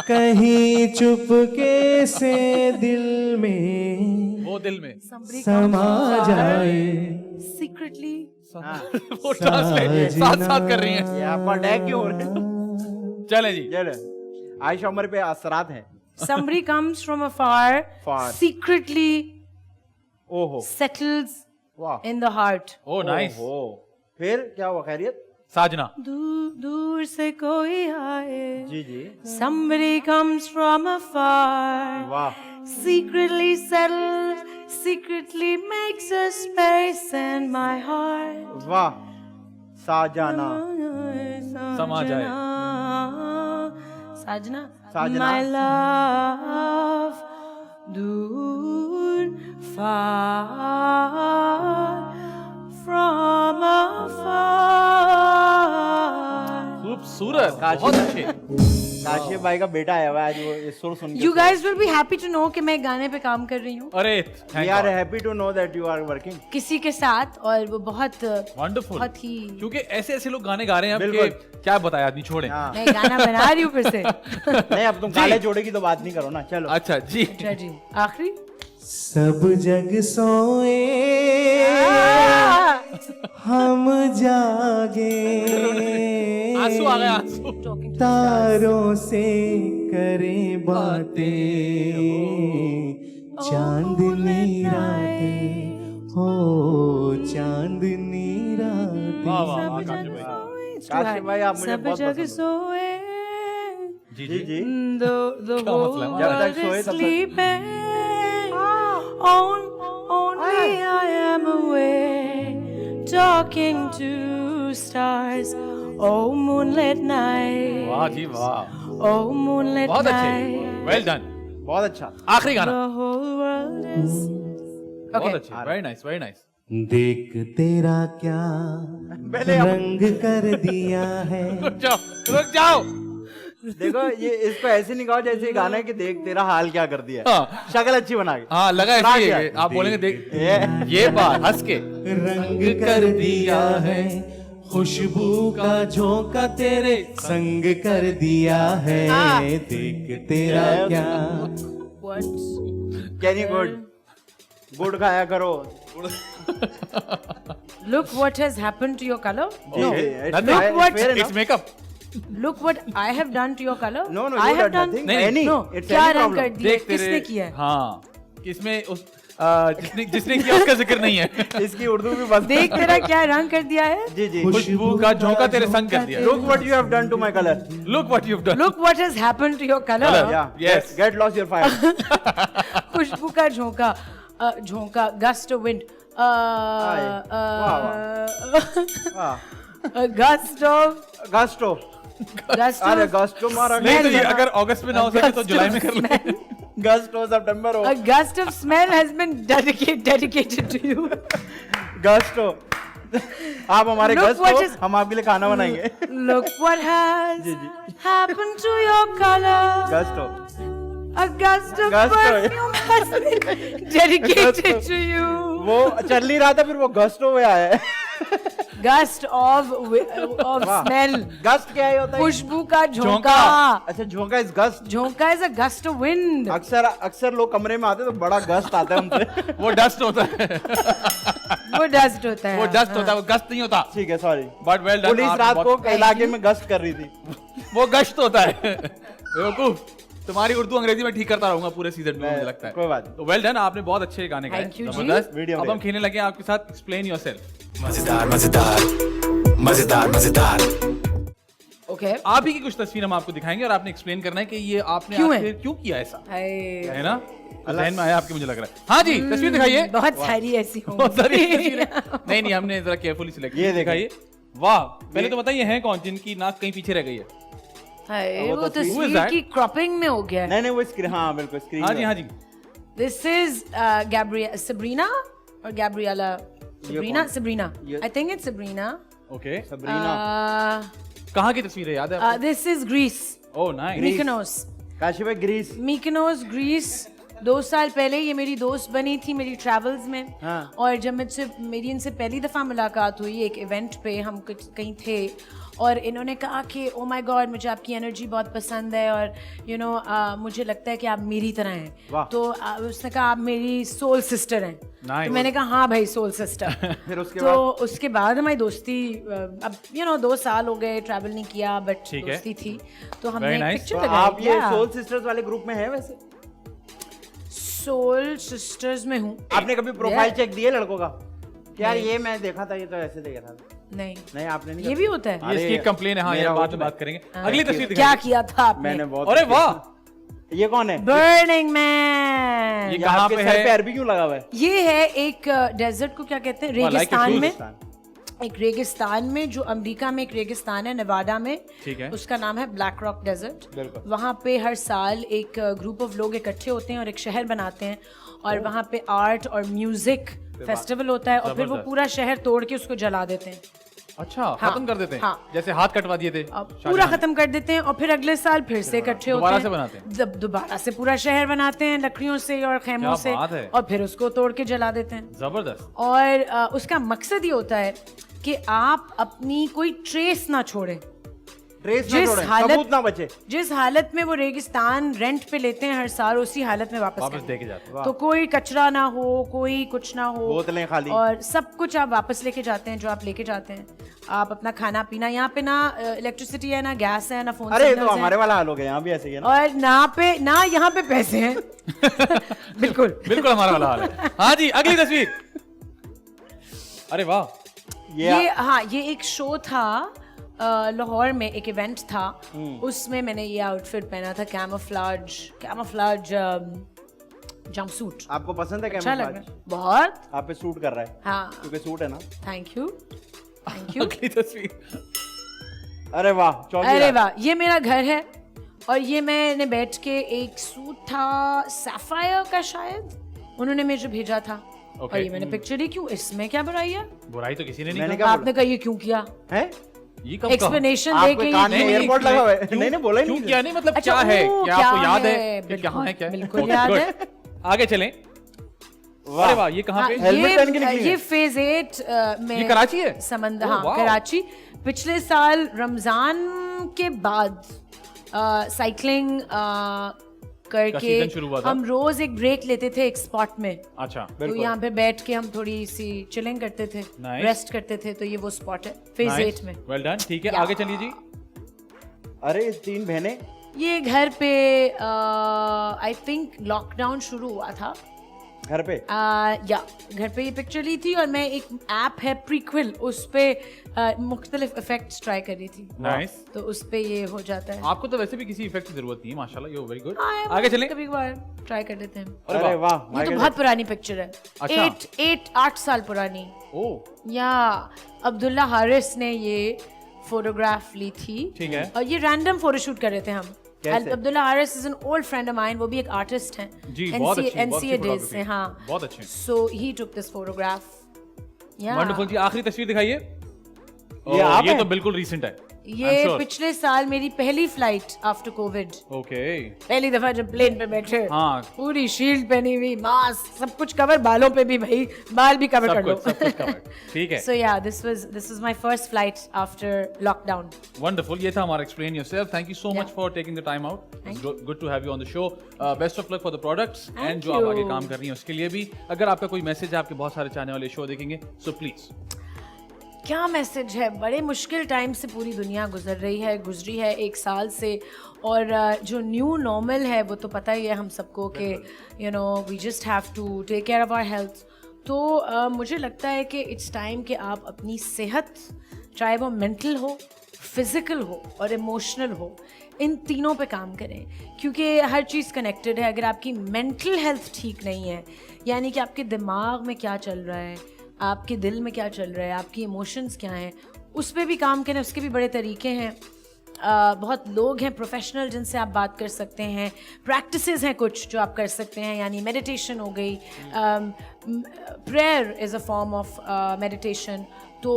कहीं चुपके से दिल में वो दिल में समा जाए। Secretly. वो ट्रांसलेट साथ कर रही हैं। ये आपका अटैक क्यों हो रहा है? चले जी। चल आयशा उमर पे असरात है। Somebody comes from afar, Far. secretly ओहो settles वाह। in the heart. Oh nice. ओहो, फिर क्या हुआ? खैरियत? साजना। दूर से कोई आए. जी जी। Somebody comes from afar. वाह। Secretly settles, secretly makes a space in my heart. वाह। साजाना। समा जाए। साजना. साजना। My love. दूर far from afar. खूबसूरत, बहुत अच्छे। काशिफ भाई का बेटा आया हुआ है आज, वो ये सुर सुन के। You guys will be happy to know कि मैं गाने पे काम कर रही हूँ अरे We are happy to know that you are working. किसी के साथ, और वो बहुत वंडरफुल। बहुत ही क्योंकि ऐसे ऐसे लोग गाने गा रहे हैं अब बिल्कुल। कि क्या बताए आदमी, छोड़े। हाँ। मैं गाना बना रही हूँ फिर से. नहीं अब तुम काले जोड़े की तो बात नहीं करो ना, चलो। अच्छा जी। अच्छा जी, आखिरी. सब जग सोए हम जागे, आंसू आ गए, आंसू। तारों से करें बातें, चांदनी रातें हो, चांदनी रातें। वाह वाह वाह, काशिफ भाई। काशिफ भाई आप मुझे सब बहुत जग पसंद हो। सोए. जी जी जी। The क्या whole मसला है? जब world तक सोए is तब तक- sleeping. Only I am awake, talking to stars. Oh moonlit night. वाह जी वाह, Oh moonlit बहुत अच्छे, night. Well done. बहुत अच्छा। आखिरी गाना, The whole world is. बहुत Okay. अच्छे, वेरी नाइस वेरी नाइस। देख तेरा क्या पहले अब- रंग कर दिया है। रुक जाओ, रुक जाओ। देखो ये इसको ऐसे नहीं कहो जैसे गाना है कि देख तेरा हाल क्या कर दिया है। हाँ। शक्ल अच्छी बना के। हाँ लगा सुना ऐसे ही क्या? है। आप बोलेंगे देख ये- ये बात हंस के। रंग कर दिया है, खुशबू का झोंका तेरे संग कर दिया है। देख तेरा क्या What? कैनी गुड गुड़ खाया करो। Look what has happened to your color. No, Nothing. what- It's makeup। Look what I have done to your color. No, I you have done done. nothing. नहीं, Any, No, it's क्या any रंग problem. कर दिया? देख किसने तेरे, किया है? हाँ इसमें उस जिसने किया उसका जिक्र नहीं है। इसकी उर्दू भी बस देख तेरा क्या रंग कर दिया है। जी जी खुशबू का झोंका तेरे संग कर दिया। Look what you have done to my colour Look what you've done. Look what has happened to your color. या Yes. Get lost your fire खुशबू का झोंका, झोंका, gust of wind, gust of gusto gust अरे of gusto मारा नहीं तो ये Smell. अगर अगस्त में ना हो सके तो जुलाई में कर ले। गस्टो सितंबर हो a gust of smell has been dedicated to you. Gusto आप हमारे Look गस्ट what हो is- हम आपके लिए खाना बनाएंगे Look what has जी, जी। happened to your color. Gusto A gust of Gust of- perfume has been dedicated to you. वो चल नहीं रहा था फिर वो गस्टो में आया है Gust of smell. गस्ट क्या है होता है खुशबू का झोंका. झोंका। अच्छा झोंका इस गस्ट झोंका is a gust of wind. अक्सर लोग कमरे में आते हैं तो बड़ा गस्ट आता है उनसे वो डस्ट होता है। वो डस्ट होता है. वो डस्ट होता है, वो गस्त नहीं होता। ठीक है sorry but well done. Police रात को इलाके में गश्त कर रही थी वो गश्त होता है। बेवकूफ, तुम्हारी उर्दू अंग्रेजी में ठीक करता रहूंगा पूरे सीजन में, मुझे लगता है। कोई बात नहीं। तो वेल डन, आपने बहुत अच्छे गाने गाए। Thank you जी। जबरदस्त। वीडियो अब में। हम खेलने लगे हैं आपके साथ एक्सप्लेन योरसेल्फ। मजेदार मजेदार मजेदार मजेदार Okay. आप ही की कुछ तस्वीर हम आपको दिखाएंगे और आपने एक्सप्लेन करना है कि ये आपने क्यों है? आखिर क्यों किया ऐसा, हाय। है ना? जहन में आया आपके, मुझे लग रहा है। हाँ जी, तस्वीर दिखाइए। बहुत सारी ऐसी बहुत सारी होंगी। तस्वीरें। नहीं हमने जरा केयरफुली सिलेक्ट ये दिखाइए। वाह, पहले तो बताइए हैं कौन जिनकी नाक कहीं पीछे रह गई है? हाय, वो वो तस्वीर- Who is तस्वीर that? की क्रॉपिंग में हो गया है. नहीं नहीं वो स्क्रीन हाँ बिल्कुल स्क्रीन हाँ जी हाँ जी। This is Sabrina or Gabriella? Sabrina, Sabrina. ये- I think it's Sabrina. Okay, Sabrina कहाँ की तस्वीर है, याद है आपको? This is Greece. Oh nice. Mykonos. Kashi भाई ग्रीस Mykonos, Greece. 2 साल पहले ये मेरी दोस्त बनी थी मेरी ट्रैवल्स में. हाँ। और जब मेरी इनसे पहली दफ़ा मुलाकात हुई एक इवेंट पे, हम कहीं थे और इन्होंने कहा कि ओ माय गॉड मुझे आपकी एनर्जी बहुत पसंद है और यू नो मुझे लगता है कि आप मेरी तरह हैं. वाह। तो उसने कहा आप मेरी सोल सिस्टर हैं. Nice. तो मैंने कहा हाँ भाई सोल सिस्टर. फिर उसके तो उसके बाद हमारी दोस्ती अब 2 साल हो गए, ट्रैवल नहीं किया बट ठीक है। दोस्ती थी तो हमने Very nice. पिक्चर तो आप ये लगाई. सोल सिस्टर्स वाले ग्रुप में है वैसे सोल सिस्टर्स में हूँ. आपने कभी प्रोफाइल Yeah. चेक दिए लड़कों का कि यार नहीं। ये मैं देखा था ये तो ऐसे देखा था नहीं, नहीं आपने नहीं ये कहा? भी होता है. ये इसकी एक कंप्लेन है। हाँ मेरा यार, बाद हो में चुका बात करेंगे। हाँ। अगली तस्वीर क्या दिखाइए। किया था आपने? मैंने बहुत अरे वाह, ये कौन है बर्निंग मैन. ये ये कहाँ आपके पे सर है? पे अरबी क्यों लगा हुआ है ये है एक डेजर्ट को क्या कहते हैं, like your रेगिस्तान shoes. में. एक रेगिस्तान में जो अमेरिका में एक रेगिस्तान है नेवाडा में. ठीक है। उसका नाम है ब्लैक रॉक डेजर्ट. बिल्कुल। वहाँ पे हर साल एक ग्रुप ऑफ लोग इकट्ठे होते हैं और एक शहर बनाते हैं और वहाँ पे आर्ट और म्यूजिक फेस्टिवल होता है और फिर वो जबरदस्त। पूरा शहर तोड़ के उसको जला देते हैं. अच्छा, खत्म कर देते हैं। हाँ। जैसे हाथ कटवा दिए थे अब पूरा शाहजहां ने। खत्म कर देते हैं और फिर अगले साल फिर से इकट्ठे होते दोबारा हैं. से बनाते हैं? जब दोबारा से पूरा शहर बनाते हैं लकड़ियों से और खेमों क्या से बात है। और फिर उसको तोड़ के जला देते हैं. जबरदस्त। और उसका मकसद ये होता है कि आप अपनी कोई ट्रेस ना छोड़ें. ट्रेस ना जिस छोड़े हालत- सबूत ना बचे जिस हालत में वो रेगिस्तान रेंट पे लेते हैं हर साल उसी हालत में वापस वापस करें. दे के जाते हैं। तो कोई कचरा ना हो, कोई कुछ ना हो, बोतलें खाली। और सब कुछ आप वापस लेके जाते हैं जो आप लेके जाते हैं. आप अपना खाना पीना, यहाँ पे ना इलेक्ट्रिसिटी है, ना गैस है, ना फोन अरे ये तो सिग्नल्स हैं. हमारे वाला हाल हो गया यहाँ भी ऐसे ही है ना और ना यहाँ पे पैसे हैं. बिल्कुल. बिल्कुल हमारा वाला हाल है। हाँ जी, अगली तस्वीर। अरे वाह, ये एक शो था लाहौर में, एक इवेंट था. उसमें मैंने ये आउटफिट पहना था, कैमोफ्लेज जंपसूट. आपको पसंद है अच्छा लग कैमोफ्लेज रहा है बहुत. आप पे सूट कर रहा है हाँ, क्योंकि सूट है ना थैंक यू. अगली तस्वीर। अरे वाह चौकी अरे रात। वाह, ये मेरा घर है और ये मैंने बैठ के एक सूट था सैफायर का शायद, उन्होंने मुझे भेजा था. और ये मैंने पिक्चर ही क्यों, इसमें क्या बुराई है? बुराई तो किसी ने नहीं मैंने कहा। क्या आपने कहा ये क्यों किया? है ये कब कहा? एक्सप्लेनेशन दे आपके के कान में ये एयरपोर्ट लगा हुआ है क्यों- नहीं बोला ही क्यों नहीं क्या नहीं, मतलब अच्छा, क्या है, ओ, क्या क्या आपको याद है है? कि कहाँ है, क्या है? बिल्कुल Okay, याद good. है. आगे चलें। वाह। अरे वाह, ये कहाँ हाँ, पे? हेलमेट पहन के निकली ये है? फेज 8 में ये कराची है? समंदर. Oh, हाँ wow. कराची. पिछले साल रमजान के बाद साइकिलिंग करके सीजन शुरू हुआ था? हम रोज एक ब्रेक लेते थे एक स्पॉट में. अच्छा, तो यहाँ पे बैठ के हम थोड़ी सी चिलिंग करते थे, Nice. रेस्ट करते थे. तो ये वो स्पॉट है फेज 8 में. वेल डन, ठीक है, Yeah. आगे चलिए जी। अरे 3 बहनें ये घर पे आई थिंक लॉकडाउन शुरू हुआ था घर पे या घर पे ये पिक्चर ली थी और मैं एक ऐप है प्रीक्विल उस पे मुख्तलिफ इफेक्ट्स ट्राई कर रही थी नाइस। तो उस पे ये हो जाता है। आपको तो वैसे भी किसी इफेक्ट की जरूरत नहीं है, माशाल्लाह, यू वेरी गुड। हाँ, आगे चलें। कभी कभार ट्राई कर लेते हैं। अरे वाह ये तो माइकल बहुत पुरानी पिक्चर है, अच्छा। 8 साल पुरानी। ओह या अब्दुल्ला हारिस ने ये फोटोग्राफ ली थी। ठीक है। और ये रैंडम फोटोशूट कर रहे थे हम। कैसे? Abdullah Haris is an old friend of mine, वो भी एक आर्टिस्ट हैं। जी, बहुत अच्छी NCA डेज से। photography। हाँ, बहुत अच्छे। सो ही टुक दिस फोटोग्राफ। वंडरफुल जी, आखिरी तस्वीर दिखाइए। ये आप ये हैं? तो बिल्कुल रीसेंट है। ये पिछले साल मेरी पहली फ्लाइट आफ्टर कोविड, ओके। पहली दफा जब प्लेन पे बैठे, हाँ। पूरी शील्ड पहनी हुई, मास्क, सब कुछ कवर, बालों पे भी भाई बाल भी कवर कर लो। सब कुछ covered। ठीक है। So yeah, this was my first flight after lockdown. Wonderful. ये था हमारा explain yourself. Thank you so Yeah. much for taking the time out. Thank It's good to have you on the show. Best of luck for the products Thank and जो आप आगे you. काम कर रही हैं उसके लिए भी। अगर आपका कोई मैसेज है, आपके बहुत सारे चाहने वाले शो देखेंगे, so please. क्या मैसेज है? बड़े मुश्किल टाइम से पूरी दुनिया गुजरी है 1 साल से, और जो न्यू नॉर्मल है वो तो पता ही है हम सबको कि you know we just have to take care of our health. तो मुझे लगता है कि इट्स टाइम कि आप अपनी सेहत, चाहे वो मेंटल हो, फिजिकल हो और इमोशनल हो, इन तीनों पे काम करें, क्योंकि हर चीज़ कनेक्टेड है। अगर आपकी मेंटल हेल्थ ठीक नहीं है, यानी कि आपके दिमाग में क्या चल रहा है, आपके दिल में क्या चल रहा है, आपकी इमोशंस क्या हैं, उस पर भी काम करें। उसके भी बड़े तरीके हैं। बहुत लोग हैं प्रोफेशनल जिनसे आप बात कर सकते हैं, प्रैक्टिसेस हैं कुछ जो आप कर सकते हैं, यानी मेडिटेशन हो गई, prayer is a form of meditation. तो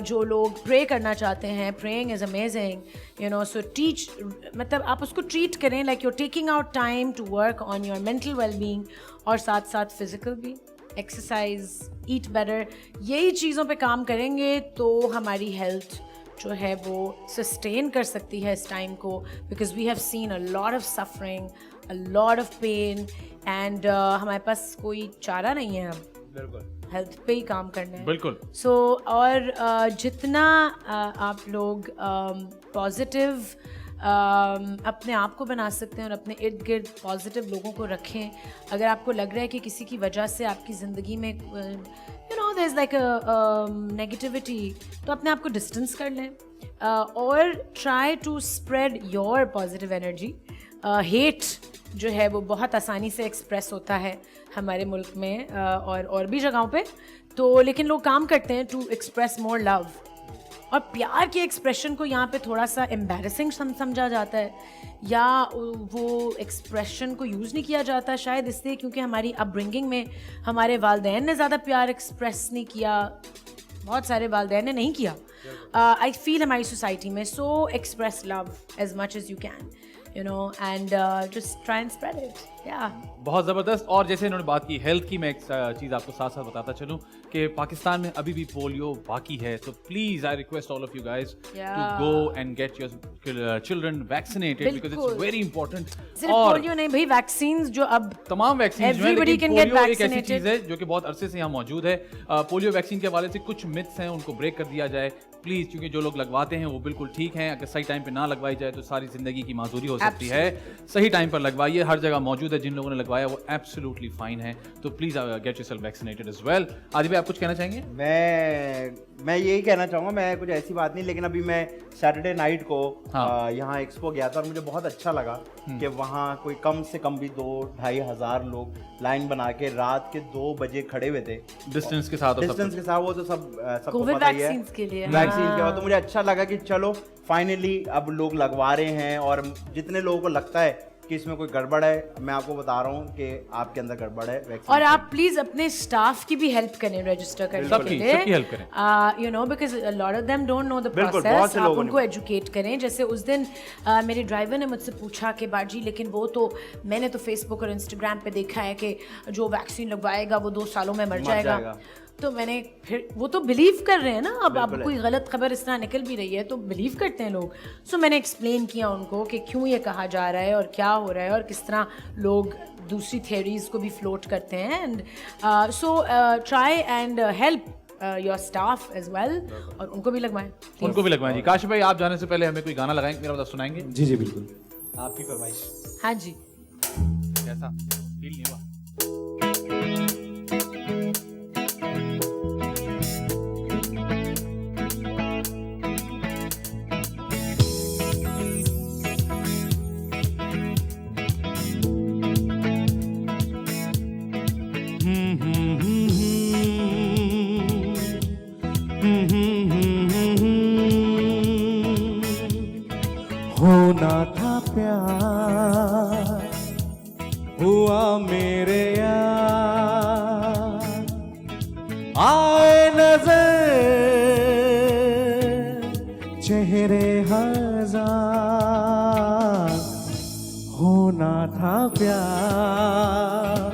जो लोग प्रे करना चाहते हैं, praying is amazing, you know. So teach, मतलब आप उसको ट्रीट करें like you're taking out time to work on your mental wellbeing, और साथ साथ फिजिकल भी, एक्सरसाइज, ईट बेटर, यही चीज़ों पे काम करेंगे तो हमारी हेल्थ जो है वो सस्टेन कर सकती है इस टाइम को, because we have seen a lot of suffering, a lot of pain, and हमारे पास कोई चारा नहीं है अब, बिल्कुल हेल्थ पे ही काम करना है। बिल्कुल। सो और जितना आप लोग पॉजिटिव अपने आप को बना सकते हैं और अपने इर्द गिर्द पॉजिटिव लोगों को रखें। अगर आपको लग रहा है कि किसी की वजह से आपकी ज़िंदगी में you know there is like negativity, तो अपने आप को डिस्टेंस कर लें, और try to spread your positive energy. Hate जो है वो बहुत आसानी से एक्सप्रेस होता है हमारे मुल्क में, और भी जगहों पे, तो लेकिन लोग काम करते हैं टू एक्सप्रेस मोर लव। और प्यार के एक्सप्रेशन को यहाँ पे थोड़ा सा एम्बैरेसिंग समझा जाता है, या वो एक्सप्रेशन को यूज़ नहीं किया जाता, शायद इसलिए क्योंकि हमारी अपब्रिंगिंग में हमारे वालिदैन ने ज़्यादा प्यार एक्सप्रेस नहीं किया, बहुत सारे वालिदैन ने नहीं किया। आई फील हमारी सोसाइटी में, so express love as much as you can, you know, and just try and spread it. Yeah. बहुत ज़बरदस्त। और जैसे इन्होंने बात की हेल्थ की, मैं एक चीज़ आपको साथ साथ बताता चलूँ कि पाकिस्तान में अभी भी पोलियो बाकी है, तो please I request all of you guys to go and get your children vaccinated, because it's very important. सिर्फ और पोलियो नहीं भाई, वैक्सीन्स जो अब तमाम वैक्सीन जो है, Everybody लेकिन can get पोलियो एक ऐसी vaccinated. चीज़ है जो कि बहुत अरसे से यहाँ मौजूद है। पोलियो वैक्सीन के हवाले से कुछ मिथ्स हैं, उनको ब्रेक कर दिया जाए प्लीज़, क्योंकि जो लोग लगवाते हैं वो बिल्कुल ठीक हैं। अगर सही टाइम पे ना लगवाई जाए तो सारी ज़िंदगी की माजूरी हो सकती है। सही टाइम पर लगवाइए, हर जगह मौजूद है, जिन लोगों ने लगवाया वो एब्सोल्युटली फाइन है। तो please get yourself vaccinated as well. Adi भाई, आप कुछ कहना चाहेंगे? मैं यही कहना चाहूँगा, मैं कुछ ऐसी बात नहीं, लेकिन अभी मैं सैटरडे नाइट को हाँ। यहाँ एक्सपो गया था और मुझे बहुत अच्छा लगा कि वहाँ कोई कम से कम भी 2-2.5 हज़ार लोग लाइन बना के रात के 2 बजे खड़े हुए थे, डिस्टेंस के साथ और सब डिस्टेंस के साथ। वो तो सबको कोविड पता ही है, वैक्सीन्स के लिए। वैक्सीन के बाद। तो मुझे अच्छा लगा कि चलो फाइनली अब लोग लगवा रहे हैं, और जितने लोगों को लगता है कि इसमें कोई गड़बड़ है, मैं आपको बता रहा हूँ कि आपके अंदर गड़बड़ है वैक्सीन। और आप प्लीज अपने स्टाफ की भी हेल्प करें रजिस्टर करने के सबकी लिए, हेल्प करें, you know, because lot of them don't know the बिल्कुल, बहुत प्रोसेस। से आप लोगों उनको ने- एजुकेट करें। जैसे उस दिन मेरे ड्राइवर ने मुझसे पूछा कि बाजी, लेकिन वो तो मैंने तो फेसबुक और इंस्टाग्राम पे देखा है कि जो वैक्सीन लगवाएगा वो 2 सालों में मर जाएगा। तो मैंने फिर, वो तो बिलीव कर रहे हैं ना, अब कोई गलत खबर इस तरह निकल भी रही है तो बिलीव करते हैं लोग। सो मैंने एक्सप्लेन किया उनको कि क्यों ये कहा जा रहा है और क्या हो रहा है और किस तरह लोग दूसरी थ्योरीज को भी फ्लोट करते हैं। And so try and help your staff as well, और उनको भी लगवाएं, उनको भी लगवाएं जी। काशिफ भाई, आप जाने से पहले हमें कोई गाना लगाएंगे, मेरा मतलब सुनाएंगे? जी जी बिल्कुल। आपकी फरमाइश। हाँ जी। कैसा फील नहीं हुआ? हुआ मेरे यार आए नजर चेहरे हजार होना था प्यार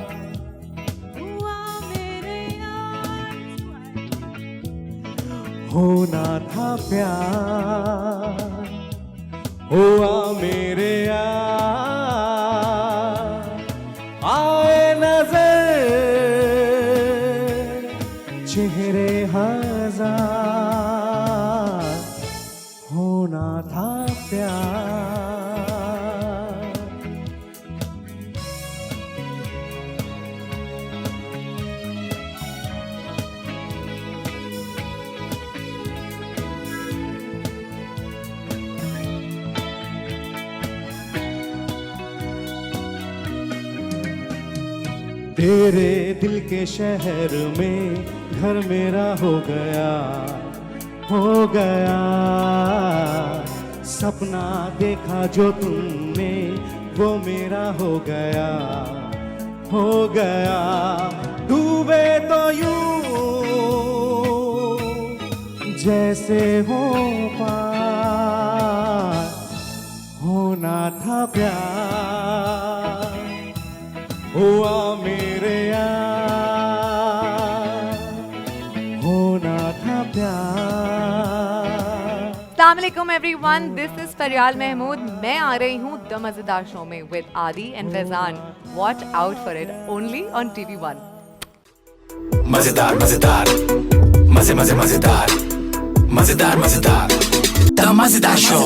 होना था प्यार हुआ मेरे यार आए नजर चेहरे हजार होना था प्यार तेरे दिल के शहर में घर मेरा हो गया सपना देखा जो तुमने वो मेरा हो गया डूबे तो यूं जैसे हो पार होना था प्यार हुआ मेरे यार होना था प्यार। अस्सलामुअलैकुम everyone, this is Fariyal Mahmood. मैं आ रही हूँ द मजेदार शो में विद आदि and Faizan. Watch out for it only on TV1। मजेदार मजेदार मजे मजे मजेदार मजेदार मजेदार द मजेदार शो।